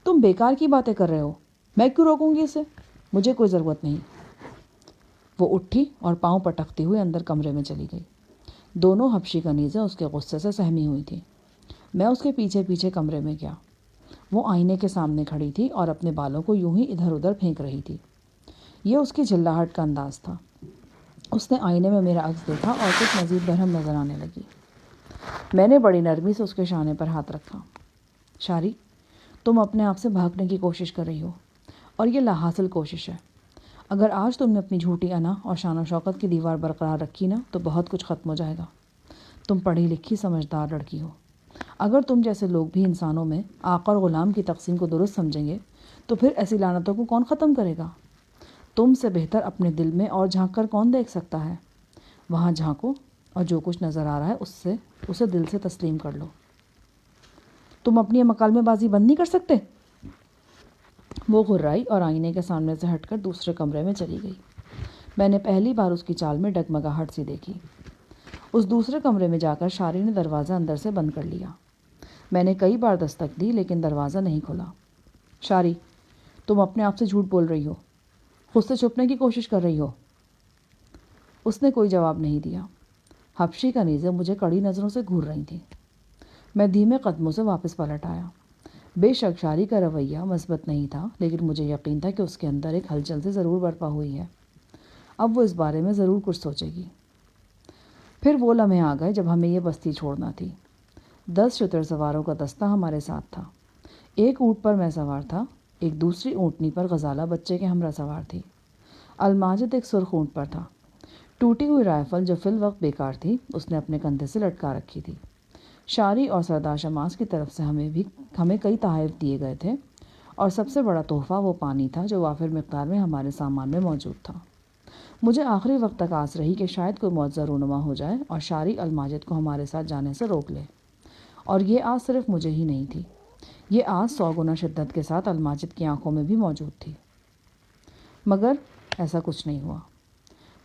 تم بیکار کی باتیں کر رہے ہو۔ میں کیوں روکوں گی اسے؟ مجھے کوئی ضرورت نہیں۔ وہ اٹھی اور پاؤں پٹکتے ہوئے اندر کمرے میں چلی گئی۔ دونوں حبشی کنیزیں اس کے غصے سے سہمی ہوئی تھیں۔ میں اس کے پیچھے پیچھے کمرے میں گیا۔ وہ آئینے کے سامنے کھڑی تھی اور اپنے بالوں کو یوں ہی ادھر ادھر پھینک رہی تھی۔ یہ اس کی جھلاہٹ کا انداز تھا۔ اس نے آئینے میں میرا عکس دیکھا اور کچھ مزید برہم نظر آنے لگی۔ میں نے بڑی نرمی سے اس کے شانے پر ہاتھ رکھا۔ شاری، تم اپنے آپ سے بھاگنے کی کوشش کر رہی ہو، اور یہ لا حاصل کوشش ہے۔ اگر آج تم نے اپنی جھوٹی انا اور شان و شوکت کی دیوار برقرار رکھی نا تو بہت کچھ ختم ہو جائے گا۔ تم پڑھی لکھی سمجھدار لڑکی ہو۔ اگر تم جیسے لوگ بھی انسانوں میں آقا اور غلام کی تقسیم کو درست سمجھیں گے تو پھر ایسی لعنتوں کو کون ختم کرے گا؟ تم سے بہتر اپنے دل میں اور جھانک کر کون دیکھ سکتا ہے؟ وہاں جھانکو اور جو کچھ نظر آ رہا ہے اسے دل سے تسلیم کر لو۔ تم اپنی مکالمے بازی بند نہیں کر سکتے؟ وہ غرائی اور آئینے کے سامنے سے ہٹ کر دوسرے کمرے میں چلی گئی۔ میں نے پہلی بار اس کی چال میں ڈگمگاہٹ سی دیکھی۔ اس دوسرے کمرے میں جا کر شاری نے دروازہ اندر سے بند کر لیا۔ میں نے کئی بار دستک دی لیکن دروازہ نہیں کھلا۔ شاری، تم اپنے آپ سے جھوٹ بول رہی ہو، خود سے چھپنے کی کوشش کر رہی ہو۔ اس نے کوئی جواب نہیں دیا۔ حبشی کنیزیں مجھے کڑی نظروں سے گھور رہی تھیں۔ میں دھیمے قدموں سے واپس پلٹ آیا۔ بے شک شاری کا رویہ مثبت نہیں تھا، لیکن مجھے یقین تھا کہ اس کے اندر ایک ہلچل سے ضرور برپا ہوئی ہے۔ اب وہ اس بارے میں ضرور کچھ سوچے گی۔ پھر وہ لمحے آ گئے جب ہمیں یہ بستی چھوڑنا تھی۔ 10 شتر سواروں کا دستہ ہمارے ساتھ تھا۔ ایک اونٹ پر میں سوار تھا، ایک دوسری اونٹنی پر غزالہ بچے کے ہمراہ سوار تھی۔ الماجد ایک سرخ اونٹ پر تھا۔ ٹوٹی ہوئی رائفل جو فی الوقت بیکار تھی اس نے اپنے کندھے سے لٹکا رکھی تھی۔ شاری اور سردار شماس کی طرف سے ہمیں کئی تحائف دیے گئے تھے، اور سب سے بڑا تحفہ وہ پانی تھا جو وافر مقدار میں ہمارے سامان میں موجود تھا۔ مجھے آخری وقت تک آس رہی کہ شاید کوئی معجزہ رونما ہو جائے اور شاری الماجد کو ہمارے ساتھ جانے سے روک لے، اور یہ آس صرف مجھے ہی نہیں تھی، یہ آس 100 گنا شدت کے ساتھ الماجد کی آنکھوں میں بھی موجود تھی۔ مگر ایسا کچھ نہیں ہوا۔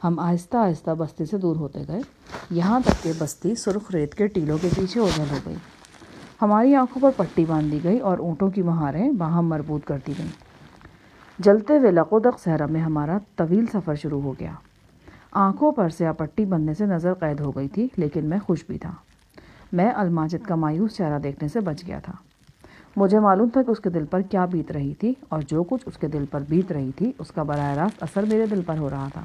ہم آہستہ آہستہ بستی سے دور ہوتے گئے، یہاں تک کہ بستی سرخ ریت کے ٹیلوں کے پیچھے اوجھل ہو گئی۔ ہماری آنکھوں پر پٹی باندھ دی گئی اور اونٹوں کی مہاریں باہم مربوط کر دی گئیں۔ جلتے ہوئے لقودق صحرا میں ہمارا طویل سفر شروع ہو گیا۔ آنکھوں پر سیاہ پٹی بندھنے سے نظر قید ہو گئی تھی، لیکن میں خوش بھی تھا۔ میں الماجد کا مایوس چہرہ دیکھنے سے بچ گیا تھا۔ مجھے معلوم تھا کہ اس کے دل پر کیا بیت رہی تھی، اور جو کچھ اس کے دل پر بیت رہی تھی اس کا براہ راست اثر میرے دل پر ہو رہا تھا۔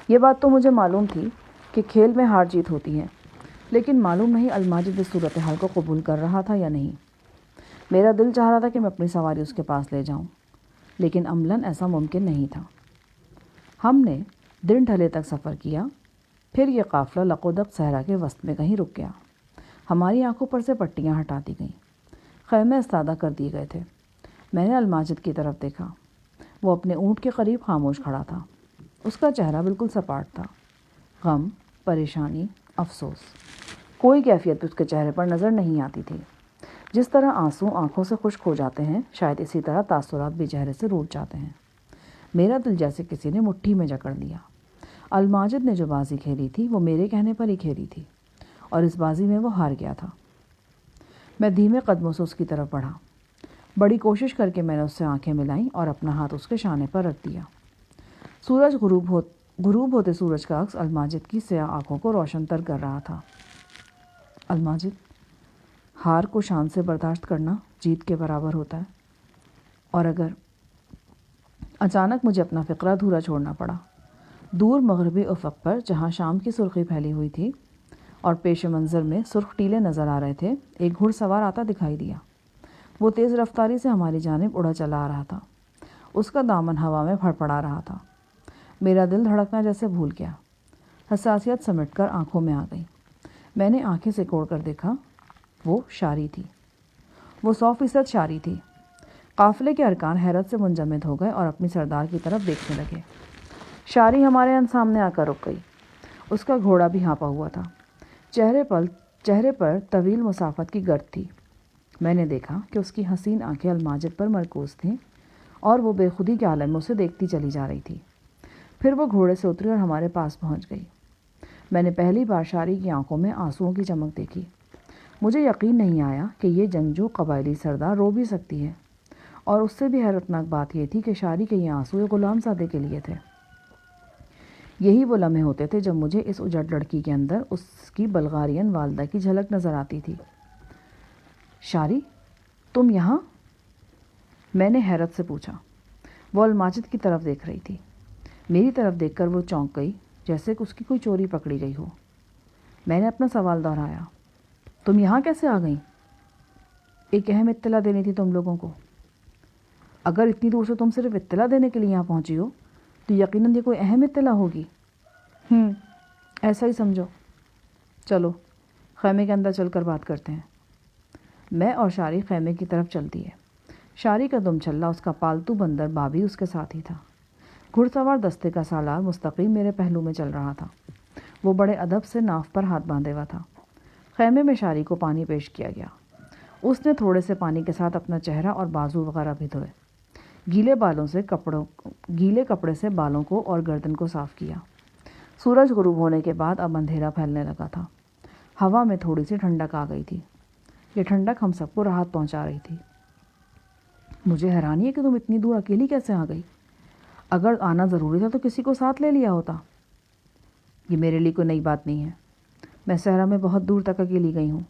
یہ بات تو مجھے معلوم تھی کہ کھیل میں ہار جیت ہوتی ہے، لیکن معلوم نہیں الماجد اس صورتحال کو قبول کر رہا تھا یا نہیں۔ میرا دل چاہ رہا تھا کہ میں اپنی سواری اس کے پاس لے جاؤں، لیکن عملاً ایسا ممکن نہیں تھا۔ ہم نے دن ڈھلے تک سفر کیا، پھر یہ قافلہ لقودق صحرا کے وسط میں کہیں رک گیا۔ ہماری آنکھوں پر سے پٹیاں ہٹا دی گئیں، خیمے استادہ کر دیے گئے تھے۔ میں نے الماجد کی طرف دیکھا۔ وہ اپنے اونٹ کے قریب خاموش کھڑا تھا۔ اس کا چہرہ بالکل سپاٹ تھا۔ غم، پریشانی، افسوس، کوئی کیفیت اس کے چہرے پر نظر نہیں آتی تھی۔ جس طرح آنسو آنکھوں سے خشک ہو جاتے ہیں، شاید اسی طرح تاثرات بھی چہرے سے روٹ جاتے ہیں۔ میرا دل جیسے کسی نے مٹھی میں جکڑ لیا۔ الماجد نے جو بازی کھیلی تھی وہ میرے کہنے پر ہی کھیلی تھی، اور اس بازی میں وہ ہار گیا تھا۔ میں دھیمے قدموں سے اس کی طرف بڑھا۔ بڑی کوشش کر کے میں نے اس سے آنکھیں ملائیں اور اپنا ہاتھ اس کے شانے پر رکھ دیا۔ سورج غروب ہوتے سورج کا عکس الماجد کی سیاہ آنکھوں کو روشن تر کر رہا تھا۔ الماجد، ہار کو شان سے برداشت کرنا جیت کے برابر ہوتا ہے، اور اگر اچانک مجھے اپنا فقرہ ادھورا چھوڑنا پڑا۔ دور مغربی افق پر جہاں شام کی سرخی پھیلی ہوئی تھی اور پیش منظر میں سرخ ٹیلے نظر آ رہے تھے، ایک گھڑ سوار آتا دکھائی دیا۔ وہ تیز رفتاری سے ہماری جانب اڑا چلا آ رہا تھا۔ اس کا دامن ہوا میں پھڑپڑا رہا تھا۔ میرا دل دھڑکنا جیسے بھول گیا۔ حساسیت سمٹ کر آنکھوں میں آ گئی۔ میں نے آنکھیں سکوڑ کر دیکھا، وہ شاری تھی۔ وہ 100% شاری تھی۔ قافلے کے ارکان حیرت سے منجمد ہو گئے اور اپنی سردار کی طرف دیکھنے لگے۔ شاری ہمارے سامنے آ کر رک گئی۔ اس کا گھوڑا بھی ہانپا ہوا تھا۔ چہرے پر طویل مسافت کی گرد تھی۔ میں نے دیکھا کہ اس کی حسین آنکھیں الماجد پر مرکوز تھیں، اور وہ بے خودی کے عالم میں اسے دیکھتی چلی جا رہی تھی۔ پھر وہ گھوڑے سے اتری اور ہمارے پاس پہنچ گئی۔ میں نے پہلی بار شاری کی آنکھوں میں آنسوؤں کی چمک دیکھی۔ مجھے یقین نہیں آیا کہ یہ جنگجو قبائلی سردار رو بھی سکتی ہے، اور اس سے بھی حیرتناک بات یہ تھی کہ شاری کے یہ آنسو ایک غلام زادے کے لیے تھے۔ یہی وہ لمحے ہوتے تھے جب مجھے اس اجڑ لڑکی کے اندر اس کی بلغارین والدہ کی جھلک نظر آتی تھی۔ شاری، تم یہاں؟ میں نے حیرت سے پوچھا۔ وہ الماجد کی طرف دیکھ رہی تھی۔ میری طرف دیکھ کر وہ چونک گئی، جیسے کہ اس کی کوئی چوری پکڑی گئی ہو۔ میں نے اپنا سوال دہرایا۔ تم یہاں کیسے آ گئیں؟ ایک اہم اطلاع دینی تھی تم لوگوں کو۔ اگر اتنی دور سے تم صرف اطلاع دینے کے لیے یہاں پہنچی ہو تو یقیناً یہ کوئی اہم اطلاع ہوگی۔ ایسا ہی سمجھو۔ چلو خیمے کے اندر چل کر بات کرتے ہیں۔ میں اور شاری خیمے کی طرف چل دیے۔ شاری کا دم چھلا اس کا پالتو بندر بابی اس کے ساتھ ہی تھا۔ گھڑ سوار دستے کا سالار مستقیم میرے پہلو میں چل رہا تھا۔ وہ بڑے ادب سے ناف پر ہاتھ باندھے ہوا تھا۔ خیمے میں شاری کو پانی پیش کیا گیا۔ اس نے تھوڑے سے پانی کے ساتھ اپنا چہرہ اور بازو وغیرہ بھی دھوئے۔ گیلے کپڑے سے بالوں کو اور گردن کو صاف کیا۔ سورج غروب ہونے کے بعد اب اندھیرا پھیلنے لگا تھا۔ ہوا میں تھوڑی سی ٹھنڈک آ گئی تھی۔ یہ ٹھنڈک ہم سب کو راحت پہنچا رہی تھی۔ مجھے حیرانی ہے کہ تم اتنی دور اکیلی کیسے آ گئی؟ اگر آنا ضروری تھا تو کسی کو ساتھ لے لیا ہوتا۔ یہ میرے لیے کوئی نئی بات نہیں ہے۔ میں صحرا میں بہت دور تک اکیلی گئی ہوں،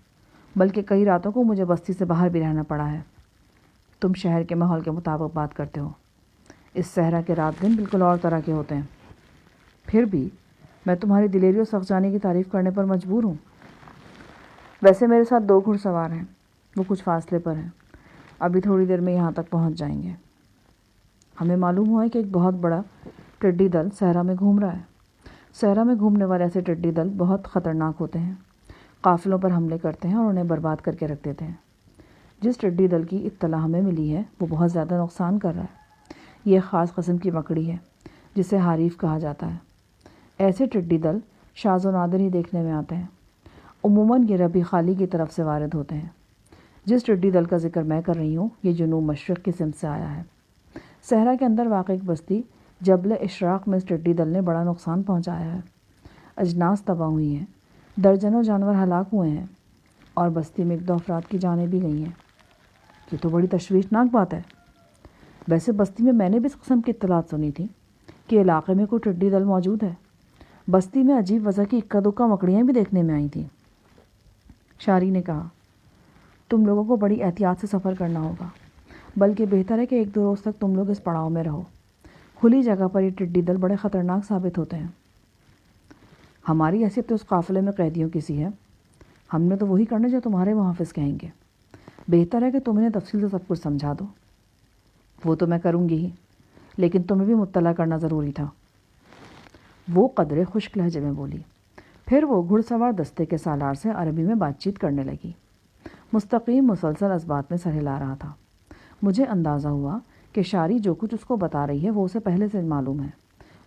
بلکہ کئی راتوں کو مجھے بستی سے باہر بھی رہنا پڑا ہے۔ تم شہر کے ماحول کے مطابق بات کرتے ہو۔ اس صحرا کے رات دن بالکل اور طرح کے ہوتے ہیں۔ پھر بھی میں تمہاری دلیری اور سخت-جانی کی تعریف کرنے پر مجبور ہوں۔ ویسے میرے ساتھ 2 گھڑ سوار ہیں، وہ کچھ فاصلے پر ہیں۔ ابھی تھوڑی دیر میں یہاں تک پہنچ جائیں گے۔ ہمیں معلوم ہوا ہے کہ ایک بہت بڑا ٹڈی دل صحرا میں گھوم رہا ہے۔ صحرا میں گھومنے والے ایسے ٹڈی دل بہت خطرناک ہوتے ہیں۔ قافلوں پر حملے کرتے ہیں اور انہیں برباد کر کے رکھ دیتے ہیں۔ جس ٹڈی دل کی اطلاع ہمیں ملی ہے وہ بہت زیادہ نقصان کر رہا ہے۔ یہ ایک خاص قسم کی مکڑی ہے جسے حریف کہا جاتا ہے۔ ایسے ٹڈی دل شاذ و نادر ہی دیکھنے میں آتے ہیں۔ عموماً یہ ربیع خالی کی طرف سے وارد ہوتے ہیں۔ جس ٹڈی دل کا ذکر میں کر رہی ہوں یہ جنوب مشرق کی سمت سے آیا ہے۔ صحرا کے اندر واقع ایک بستی جبل اشراق میں اس ٹڈی دل نے بڑا نقصان پہنچایا ہے۔ اجناس تباہ ہوئی ہیں، درجنوں جانور ہلاک ہوئے ہیں اور بستی میں 1-2 افراد کی جانیں بھی گئی ہیں۔ یہ تو بڑی تشویشناک بات ہے۔ ویسے بستی میں نے بھی اس قسم کی اطلاعات سنی تھی کہ علاقے میں کوئی ٹڈی دل موجود ہے۔ بستی میں عجیب وضع کی اکا دکا مکڑیاں بھی دیکھنے میں آئی تھیں۔ شاری نے کہا، تم لوگوں کو بڑی احتیاط سے سفر کرنا ہوگا، بلکہ بہتر ہے کہ 1-2 روز تک تم لوگ اس پڑاؤ میں رہو۔ کھلی جگہ پر یہ ٹڈی دل بڑے خطرناک ثابت ہوتے ہیں۔ ہماری حیثیت تو اس قافلے میں قیدیوں کی سی ہے۔ ہم نے تو وہی کرنا جو تمہارے محافظ کہیں گے۔ بہتر ہے کہ تم انہیں تفصیل سے سب کچھ سمجھا دو۔ وہ تو میں کروں گی ہی، لیکن تمہیں بھی مطلع کرنا ضروری تھا، وہ قدرے خشک لہجے میں بولی۔ پھر وہ گھڑ سوار دستے کے سالار سے عربی میں بات چیت کرنے لگی۔ مستقیم مسلسل اس بات میں سر ہلا رہا تھا۔ مجھے اندازہ ہوا کہ شاری جو کچھ اس کو بتا رہی ہے وہ اسے پہلے سے معلوم ہے،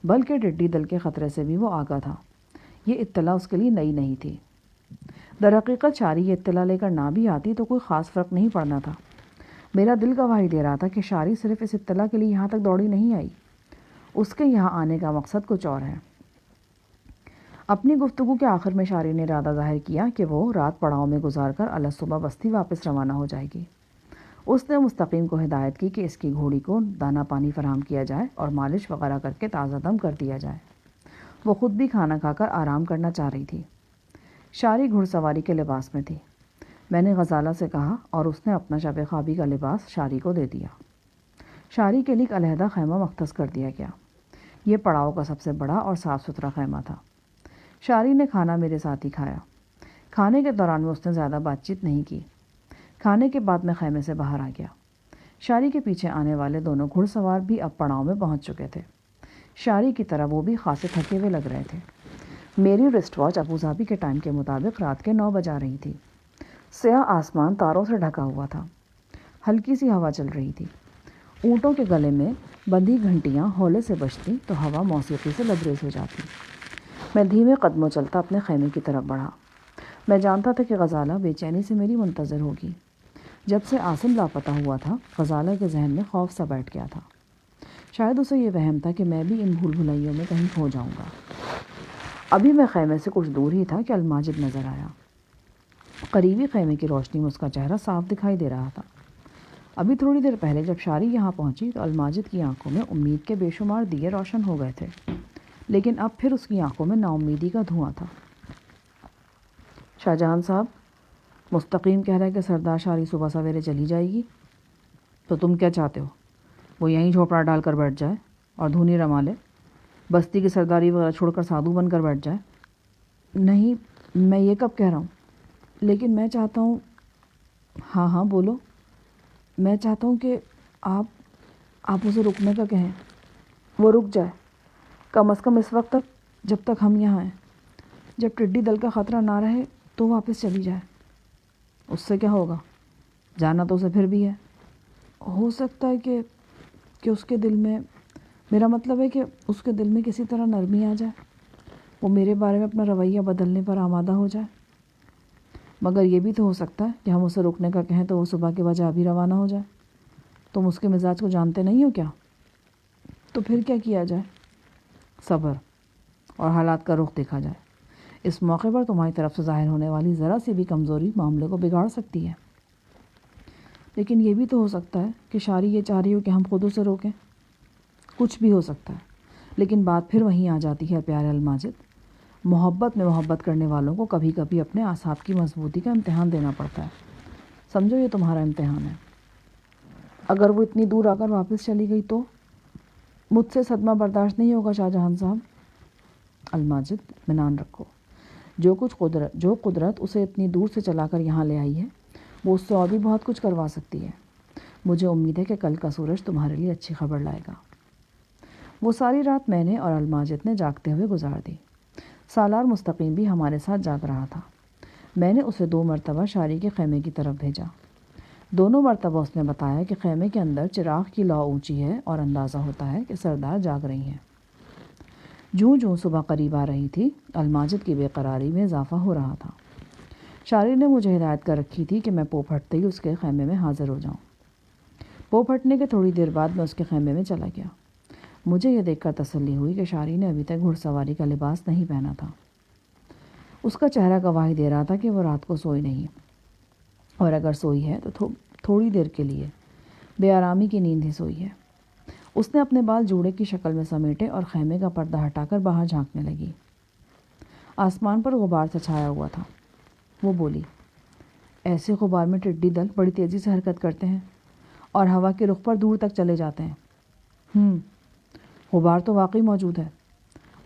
بلکہ ٹڈی دل کے خطرے سے بھی وہ آگاہ تھا۔ یہ اطلاع اس کے لیے نئی نہیں تھی۔ در حقیقت شاری یہ اطلاع لے کر نہ بھی آتی تو کوئی خاص فرق نہیں پڑنا تھا۔ میرا دل گواہی دے رہا تھا کہ شاری صرف اس اطلاع کے لیے یہاں تک دوڑی نہیں آئی۔ اس کے یہاں آنے کا مقصد کچھ اور ہے۔ اپنی گفتگو کے آخر میں شاری نے ارادہ ظاہر کیا کہ وہ رات پڑاؤ میں گزار کر الگ صبح بستی واپس روانہ ہو جائے گی۔ اس نے مستقیم کو ہدایت کی کہ اس کی گھوڑی کو دانہ پانی فراہم کیا جائے اور مالش وغیرہ کر کے تازہ دم کر دیا جائے۔ وہ خود بھی کھانا کھا کر آرام کرنا چاہ رہی تھی۔ شاری گھڑ سواری کے لباس میں تھی۔ میں نے غزالہ سے کہا اور اس نے اپنا شب خوابی کا لباس شاری کو دے دیا۔ شاری کے لیے ایک علیحدہ خیمہ مختص کر دیا گیا۔ یہ پڑاؤ کا سب سے بڑا اور صاف ستھرا خیمہ تھا۔ شاری نے کھانا میرے ساتھ ہی کھایا۔ کھانے کے دوران میں اس نے زیادہ بات چیت نہیں کی۔ کھانے کے بعد میں خیمے سے باہر آ گیا۔ شاری کے پیچھے آنے والے دونوں گھڑ سوار بھی اب پڑاؤ میں پہنچ چکے تھے۔ شاری کی طرح وہ بھی خاصے تھکے ہوئے لگ رہے تھے۔ میری رسٹ واچ ابوظہبی کے ٹائم کے مطابق رات کے 9 بجا رہی تھی۔ سیاہ آسمان تاروں سے ڈھکا ہوا تھا۔ ہلکی سی ہوا چل رہی تھی۔ اونٹوں کے گلے میں بندھی گھنٹیاں ہولے سے بجتی تو ہوا موسیقی سے لبریز ہو جاتی۔ میں دھیمے قدموں چلتا اپنے خیمے کی طرف بڑھا۔ میں جانتا تھا کہ غزالہ بے چینی سے میری منتظر ہوگی۔ جب سے عاصم لاپتہ ہوا تھا غزالہ کے ذہن میں خوف سا بیٹھ گیا تھا۔ شاید اسے یہ وہم تھا کہ میں بھی ان بھول بھلائیوں میں کہیں کھو جاؤں گا۔ ابھی میں خیمے سے کچھ دور ہی تھا کہ الماجد نظر آیا۔ قریبی خیمے کی روشنی میں اس کا چہرہ صاف دکھائی دے رہا تھا۔ ابھی تھوڑی دیر پہلے جب شاری یہاں پہنچی تو الماجد کی آنکھوں میں امید کے بے شمار دیے روشن ہو گئے تھے، لیکن اب پھر اس کی آنکھوں میں نا امیدی کا دھواں تھا۔ شاہ جہان صاحب، مستقیم کہہ رہا ہے کہ سردار شاری صبح سویرے چلی جائے گی، تو تم کیا چاہتے ہو؟ وہ یہیں جھوپڑا ڈال کر بیٹھ جائے اور دھونی رما لے، بستی کی سرداری وغیرہ چھوڑ کر سادھو بن کر بیٹھ جائے؟ نہیں، میں یہ کب کہہ رہا ہوں؟ لیکن میں چاہتا ہوں. ہاں ہاں بولو. میں چاہتا ہوں کہ آپ اسے رکنے کا کہیں. وہ رک جائے کم از کم اس وقت تک جب تک ہم یہاں ہیں. جب ٹڈی دل کا خطرہ نہ رہے تو واپس چلی جائے. اس سے کیا ہوگا؟ جانا تو اسے پھر بھی ہے. ہو سکتا ہے کہ اس کے دل میں، میرا مطلب ہے کہ اس کے دل میں کسی طرح نرمی آ جائے، وہ میرے بارے میں اپنا رویہ بدلنے پر آمادہ ہو جائے. مگر یہ بھی تو ہو سکتا ہے کہ ہم اسے رکنے کا کہیں تو وہ صبح کے بجے ابھی روانہ ہو جائے. تم اس کے مزاج کو جانتے نہیں ہو کیا؟ تو پھر کیا کیا جائے؟ صبر اور حالات کا رخ دیکھا جائے. اس موقع پر تمہاری طرف سے ظاہر ہونے والی ذرا سی بھی کمزوری معاملے کو بگاڑ سکتی ہے. لیکن یہ بھی تو ہو سکتا ہے کہ شاری یہ چاہ رہی ہو کہ ہم خود اسے روکیں. کچھ بھی ہو سکتا ہے، لیکن بات پھر وہیں آ جاتی ہے پیارے الماجد. محبت میں محبت کرنے والوں کو کبھی کبھی اپنے اعصاب کی مضبوطی کا امتحان دینا پڑتا ہے. سمجھو یہ تمہارا امتحان ہے. اگر وہ اتنی دور آ کر واپس چلی گئی تو؟ مجھ سے صدمہ برداشت نہیں ہوگا شاہ جہاں صاحب. الماجد اطمینان رکھو. جو قدرت اسے اتنی دور سے چلا کر یہاں لے آئی ہے وہ اس سے اور بھی بہت کچھ کروا سکتی ہے. مجھے امید ہے کہ کل کا سورج تمہارے لیے اچھی خبر لائے گا. وہ ساری رات میں نے اور الماجد نے جاگتے ہوئے گزار دی. سالار مستقیم بھی ہمارے ساتھ جاگ رہا تھا. میں نے اسے 2 مرتبہ شاری کے خیمے کی طرف بھیجا. دونوں مرتبہ اس نے بتایا کہ خیمے کے اندر چراغ کی لو اونچی ہے اور اندازہ ہوتا ہے کہ سردار جاگ رہی ہیں. جوں جوں صبح قریب آ رہی تھی الماجد کی بے قراری میں اضافہ ہو رہا تھا. شاری نے مجھے ہدایت کر رکھی تھی کہ میں پو پھٹتے ہی اس کے خیمے میں حاضر ہو جاؤں. پو پھٹنے کے تھوڑی دیر بعد میں اس کے خیمے میں چلا گیا. مجھے یہ دیکھ کر تسلی ہوئی کہ شاری نے ابھی تک گھڑ سواری کا لباس نہیں پہنا تھا. اس کا چہرہ گواہی دے رہا تھا کہ وہ رات کو سوئی نہیں، اور اگر سوئی ہے تو تھوڑی دیر کے لیے بے آرامی کی نیند ہی سوئی ہے. اس نے اپنے بال جوڑے کی شکل میں سمیٹے اور خیمے کا پردہ ہٹا کر باہر جھانکنے لگی. آسمان پر غبار سے چھایا ہوا تھا. وہ بولی، ایسے غبار میں ٹڈی دل بڑی تیزی سے حرکت کرتے ہیں اور ہوا کے رخ پر دور تک چلے جاتے ہیں. غبار تو واقعی موجود ہے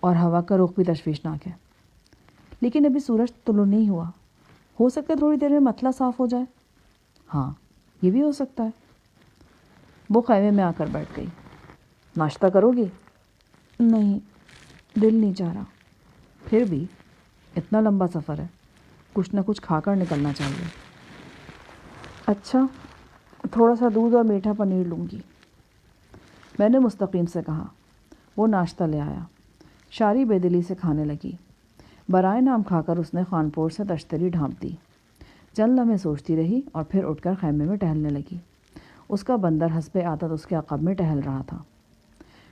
اور ہوا کا رخ بھی تشویشناک ہے. لیکن ابھی سورج طلوع نہیں ہوا. ہو سکتا ہے تھوڑی دیر میں مطلع صاف ہو جائے. ہاں یہ بھی ہو سکتا ہے. وہ خیمے میں آ کر بیٹھ گئی. ناشتہ کرو گی؟ نہیں، دل نہیں چاہ رہا. پھر بھی اتنا لمبا سفر ہے، کچھ نہ کچھ کھا کر نکلنا چاہیے. اچھا، تھوڑا سا دودھ اور میٹھا پنیر لوں گی، میں نے مستقیم سے کہا. وہ ناشتہ لے آیا. شاری بے دلی سے کھانے لگی. برائے نام کھا کر اس نے خانپور سے تشتری ڈھانپ دی. چند لمحے سوچتی رہی اور پھر اٹھ کر خیمے میں ٹہلنے لگی. اس کا بندر حسب عادت اس کے عقب میں ٹہل رہا تھا.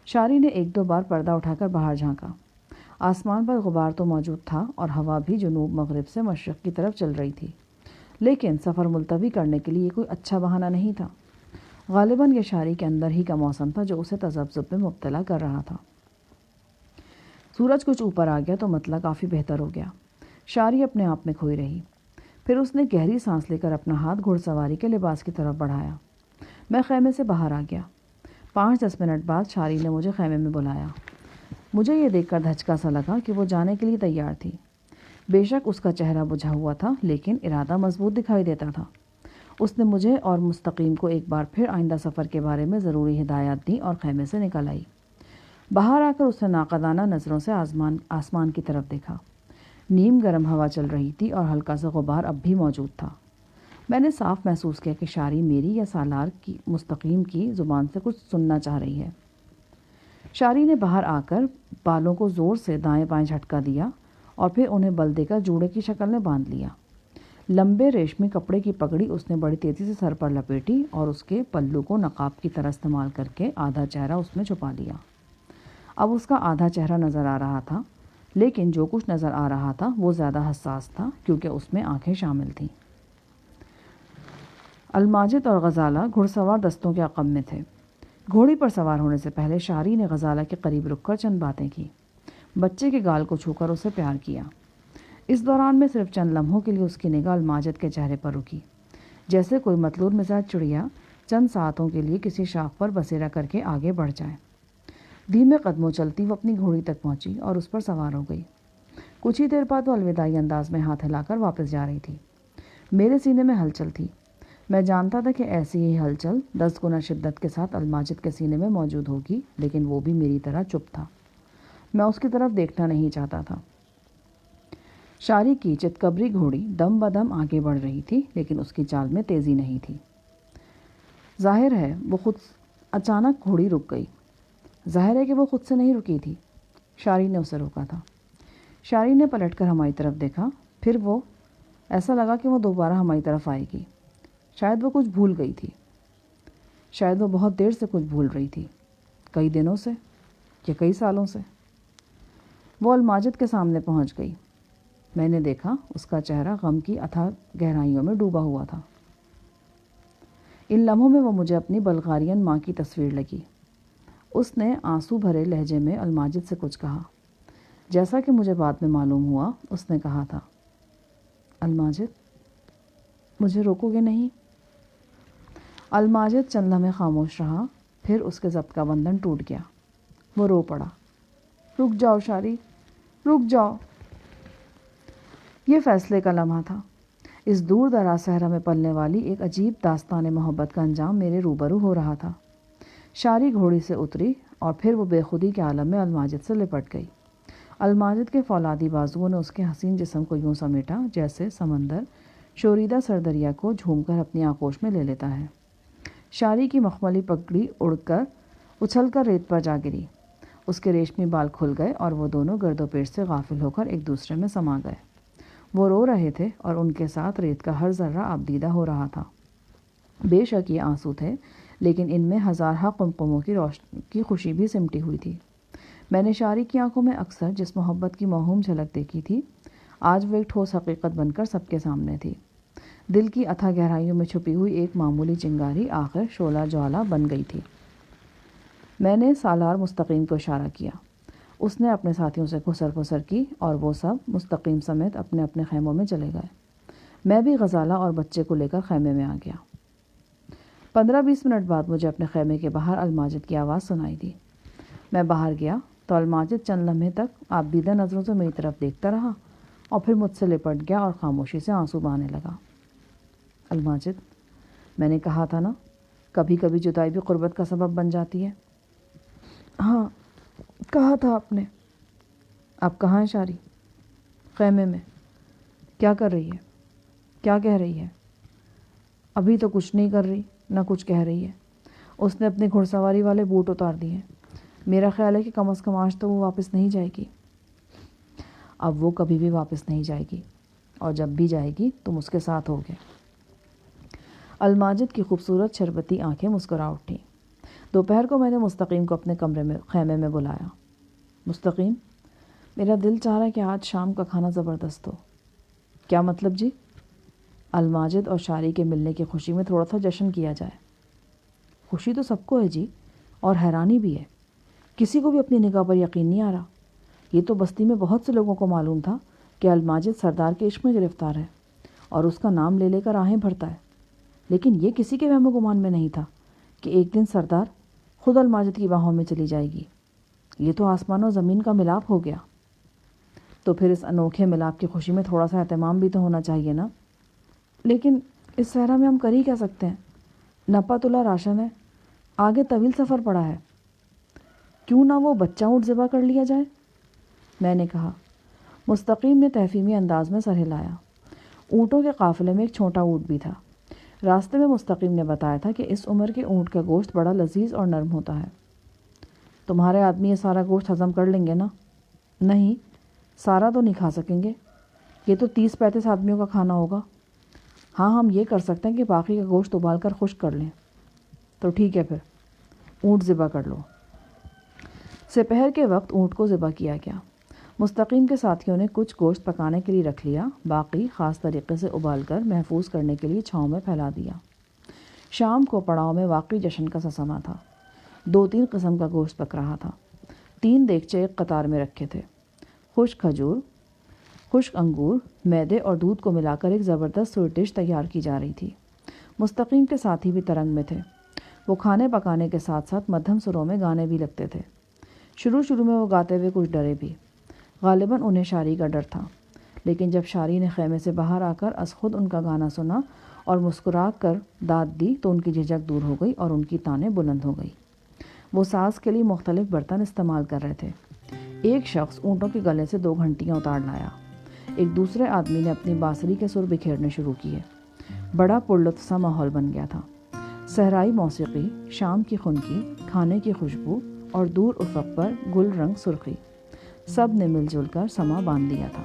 شاری نے 1-2 بار پردہ اٹھا کر باہر جھانکا. آسمان پر غبار تو موجود تھا اور ہوا بھی جنوب مغرب سے مشرق کی طرف چل رہی تھی، لیکن سفر ملتوی کرنے کے لیے کوئی اچھا بہانہ نہیں تھا. غالباً یہ شاری کے اندر ہی کا موسم تھا جو اسے تذبذب میں مبتلا کر رہا تھا. سورج کچھ اوپر آ گیا تو مطلع کافی بہتر ہو گیا. شاری اپنے آپ میں کھوئی رہی. پھر اس نے گہری سانس لے کر اپنا ہاتھ گھڑ سواری کے لباس کی طرف بڑھایا. میں خیمے سے باہر آ گیا. 5-10 منٹ بعد شاری نے مجھے خیمے میں بلایا. مجھے یہ دیکھ کر دھچکا سا لگا کہ وہ جانے کے لیے تیار تھی. بے شک اس کا چہرہ بجھا ہوا تھا، لیکن ارادہ مضبوط دکھائی دیتا تھا. اس نے مجھے اور مستقیم کو ایک بار پھر آئندہ سفر کے بارے میں ضروری ہدایات دیں اور خیمے سے نکل آئی. باہر آ کر اس نے ناقدانہ نظروں سے آسمان کی طرف دیکھا. نیم گرم ہوا چل رہی تھی اور ہلکا سا غبار اب بھی موجود تھا. میں نے صاف محسوس کیا کہ شاری میری یا سالار کی مستقیم کی زبان سے کچھ سننا چاہ رہی ہے. شاری نے باہر آ کر بالوں کو زور سے دائیں بائیں جھٹکا دیا اور پھر انہیں بل دے کر جوڑے کی شکل میں باندھ لیا. لمبے ریشمی کپڑے کی پگڑی اس نے بڑی تیزی سے سر پر لپیٹی اور اس کے پلو کو نقاب کی طرح استعمال کر کے آدھا چہرہ اس میں چھپا لیا. اب اس کا آدھا چہرہ نظر آ رہا تھا، لیکن جو کچھ نظر آ رہا تھا وہ زیادہ حساس تھا کیونکہ اس میں آنکھیں شامل تھیں. الماجد اور غزالہ گھڑ سوار دستوں کے عقب میں تھے. گھوڑی پر سوار ہونے سے پہلے شاری نے غزالہ کے قریب رک کر چند باتیں کی. بچے کے گال کو چھو کر اسے پیار کیا. اس دوران میں صرف چند لمحوں کے لیے اس کی نگاہ الماجد کے چہرے پر رکی، جیسے کوئی مطلوب مزاج چڑیا چند ساعتوں کے لیے کسی شاخ پر بسیرا کر کے آگے بڑھ جائے. دھیمے قدموں چلتی وہ اپنی گھوڑی تک پہنچی اور اس پر سوار ہو گئی. کچھ ہی دیر بعد وہ الوداعی انداز میں ہاتھ ہلا کر واپس جا رہی تھی۔ میرے سینے میں ہلچل تھی۔ میں جانتا تھا کہ ایسی ہی ہلچل 10 گنا شدت کے ساتھ الماجد کے سینے میں موجود ہوگی، لیکن وہ بھی میری طرح چپ تھا۔ میں اس کی طرف دیکھنا نہیں چاہتا تھا۔ شاری کی چتکبری گھوڑی دم بدم آگے بڑھ رہی تھی، لیکن اس کی چال میں تیزی نہیں تھی۔ ظاہر ہے وہ خود اچانک گھوڑی رک گئی۔ ظاہر ہے کہ وہ خود سے نہیں رکی تھی۔ شاری نے اسے روکا تھا۔ شاری نے پلٹ کر ہماری طرف دیکھا، پھر وہ ایسا لگا کہ وہ دوبارہ ہماری طرف آئے گی۔ شاید وہ کچھ بھول گئی تھی۔ شاید وہ بہت دیر سے کچھ بھول رہی تھی، کئی دنوں سے یا کئی سالوں سے۔ وہ الماجد کے سامنے پہنچ گئی۔ میں نے دیکھا اس کا چہرہ غم کی اتھاہ گہرائیوں میں ڈوبا ہوا تھا۔ ان لمحوں میں وہ مجھے اپنی بلغارین ماں کی تصویر لگی۔ اس نے آنسو بھرے لہجے میں الماجد سے کچھ کہا۔ جیسا کہ مجھے بعد میں معلوم ہوا، اس نے کہا تھا، الماجد، مجھے روکو گے نہیں؟ الماجد چند لمحے خاموش رہا، پھر اس کے ضبط کا بندھن ٹوٹ گیا۔ وہ رو پڑا، رک جاؤ شاری، رک جاؤ۔ یہ فیصلے کا لمحہ تھا۔ اس دور دراز صحرا میں پلنے والی ایک عجیب داستان محبت کا انجام میرے روبرو ہو رہا تھا۔ شاری گھوڑی سے اتری اور پھر وہ بے خودی کے عالم میں الماجد سے لپٹ گئی۔ الماجد کے فولادی بازوؤں نے اس کے حسین جسم کو یوں سمیٹا جیسے سمندر شوریدہ سردریا کو جھوم کر اپنی آغوش میں لے لیتا ہے۔ شاری کی مخملی پگڑی اچھل کر ریت پر جا گری۔ اس کے ریشمی بال کھل گئے اور وہ دونوں گرد و پیش سے غافل ہو کر ایک دوسرے میں سما گئے۔ وہ رو رہے تھے اور ان کے ساتھ ریت کا ہر ذرہ آبدیدہ ہو رہا تھا۔ بے شک یہ آنسو تھے، لیکن ان میں ہزارہا قمقموں کی خوشی بھی سمٹی ہوئی تھی۔ میں نے شاری کی آنکھوں میں اکثر جس محبت کی موہوم جھلک دیکھی تھی، آج وہ ایک ٹھوس حقیقت بن کر سب کے سامنے تھی۔ دل کی اتھاہ گہرائیوں میں چھپی ہوئی ایک معمولی چنگاری آخر شعلہ جوالا بن گئی تھی۔ میں نے سالار مستقیم کو اشارہ کیا۔ اس نے اپنے ساتھیوں سے گھسر پھسر کی اور وہ سب مستقیم سمیت اپنے اپنے خیموں میں چلے گئے۔ میں بھی غزالہ اور بچے کو لے کر خیمے میں آ گیا۔ 15-20 منٹ بعد مجھے اپنے خیمے کے باہر الماجد کی آواز سنائی دی۔ میں باہر گیا تو الماجد چند لمحے تک آبدیدہ نظروں سے میری طرف دیکھتا رہا اور پھر مجھ سے لپٹ گیا اور خاموشی سے آنسو بہانے لگا۔ الماجد، میں نے کہا تھا نا، کبھی کبھی جدائی بھی قربت کا سبب بن جاتی ہے۔ ہاں، کہا تھا آپ نے۔ اب کہاں ہے شاری؟ خیمے میں۔ کیا کر رہی ہے؟ کیا کہہ رہی ہے؟ ابھی تو کچھ نہیں کر رہی، نہ کچھ کہہ رہی ہے۔ اس نے اپنے گھڑ سواری والے بوٹ اتار دیے۔ میرا خیال ہے کہ کم از کم آج تو وہ واپس نہیں جائے گی۔ اب وہ کبھی بھی واپس نہیں جائے گی، اور جب بھی جائے گی تم اس کے ساتھ ہوگے۔ الماجد کی خوبصورت شربتی آنکھیں مسکرا اٹھیں۔ دوپہر کو میں نے مستقیم کو اپنے خیمے میں بلایا۔ مستقیم، میرا دل چاہ رہا ہے کہ آج شام کا کھانا زبردست ہو۔ کیا مطلب جی؟ الماجد اور شاری کے ملنے کی خوشی میں تھوڑا سا جشن کیا جائے۔ خوشی تو سب کو ہے جی، اور حیرانی بھی ہے۔ کسی کو بھی اپنی نگاہ پر یقین نہیں آ رہا۔ یہ تو بستی میں بہت سے لوگوں کو معلوم تھا کہ الماجد سردار کے عشق میں گرفتار ہے اور اس کا نام لے لے کر آہیں بھرتا ہے، لیکن یہ کسی کے وہم و گمان میں نہیں تھا کہ ایک دن سردار خود الماجد کی باہوں میں چلی جائے گی۔ یہ تو آسمان و زمین کا ملاپ ہو گیا۔ تو پھر اس انوکھے ملاپ کی خوشی میں تھوڑا سا اہتمام بھی تو ہونا چاہیے نا۔ لیکن اس صحرا میں ہم کر ہی کیا سکتے ہیں؟ نپا تلا راشن ہے، آگے طویل سفر پڑا ہے۔ کیوں نہ وہ بچہ اونٹ ذبح کر لیا جائے؟ میں نے کہا۔ مستقیم نے تہفیمی انداز میں سر ہلایا۔ اونٹوں کے قافلے میں ایک چھوٹا اونٹ بھی تھا۔ راستے میں مستقیم نے بتایا تھا کہ اس عمر کے اونٹ کا گوشت بڑا لذیذ اور نرم ہوتا ہے۔ تمہارے آدمی یہ سارا گوشت ہضم کر لیں گے نا؟ نہیں، سارا تو نہیں کھا سکیں گے، یہ تو 30-35 آدمیوں کا کھانا ہوگا۔ ہاں، ہم یہ کر سکتے ہیں کہ باقی کا گوشت ابال کر خشک کر لیں۔ تو ٹھیک ہے، پھر اونٹ ذبح کر لو۔ سپہر کے وقت اونٹ کو ذبح کیا گیا۔ مستقیم کے ساتھیوں نے کچھ گوشت پکانے کے لیے رکھ لیا، باقی خاص طریقے سے ابال کر محفوظ کرنے کے لیے چھاؤں میں پھیلا دیا۔ شام کو پڑاؤ میں واقعی جشن کا سسنا تھا۔ 2-3 قسم کا گوشت پک رہا تھا۔ 3 دیگچے ایک قطار میں رکھے تھے۔ خشک کھجور، خشک انگور، میدے اور دودھ کو ملا کر ایک زبردست سویٹ ڈش تیار کی جا رہی تھی۔ مستقیم کے ساتھی بھی ترنگ میں تھے۔ وہ کھانے پکانے کے ساتھ ساتھ مدھم سروں میں گانے بھی لگتے تھے۔ شروع میں وہ گاتے ہوئے کچھ ڈرے بھی۔ غالباً انہیں شاری کا ڈر تھا، لیکن جب شاری نے خیمے سے باہر آ کر از خود ان کا گانا سنا اور مسکرا کر داد دی تو ان کی جھجک دور ہو گئی اور ان کی تانیں بلند ہو گئی۔ وہ ساز کے لیے مختلف برتن استعمال کر رہے تھے۔ ایک شخص اونٹوں کے گلے سے 2 گھنٹیاں اتار لایا۔ ایک دوسرے آدمی نے اپنی بانسری کے سر بکھیرنے شروع کیے۔ بڑا پرلطف سا ماحول بن گیا تھا۔ صحرائی موسیقی، شام کی خنکی، کھانے کی خوشبو اور دور افق پر گل رنگ سرخی، سب نے مل جل کر سما باندھ دیا تھا۔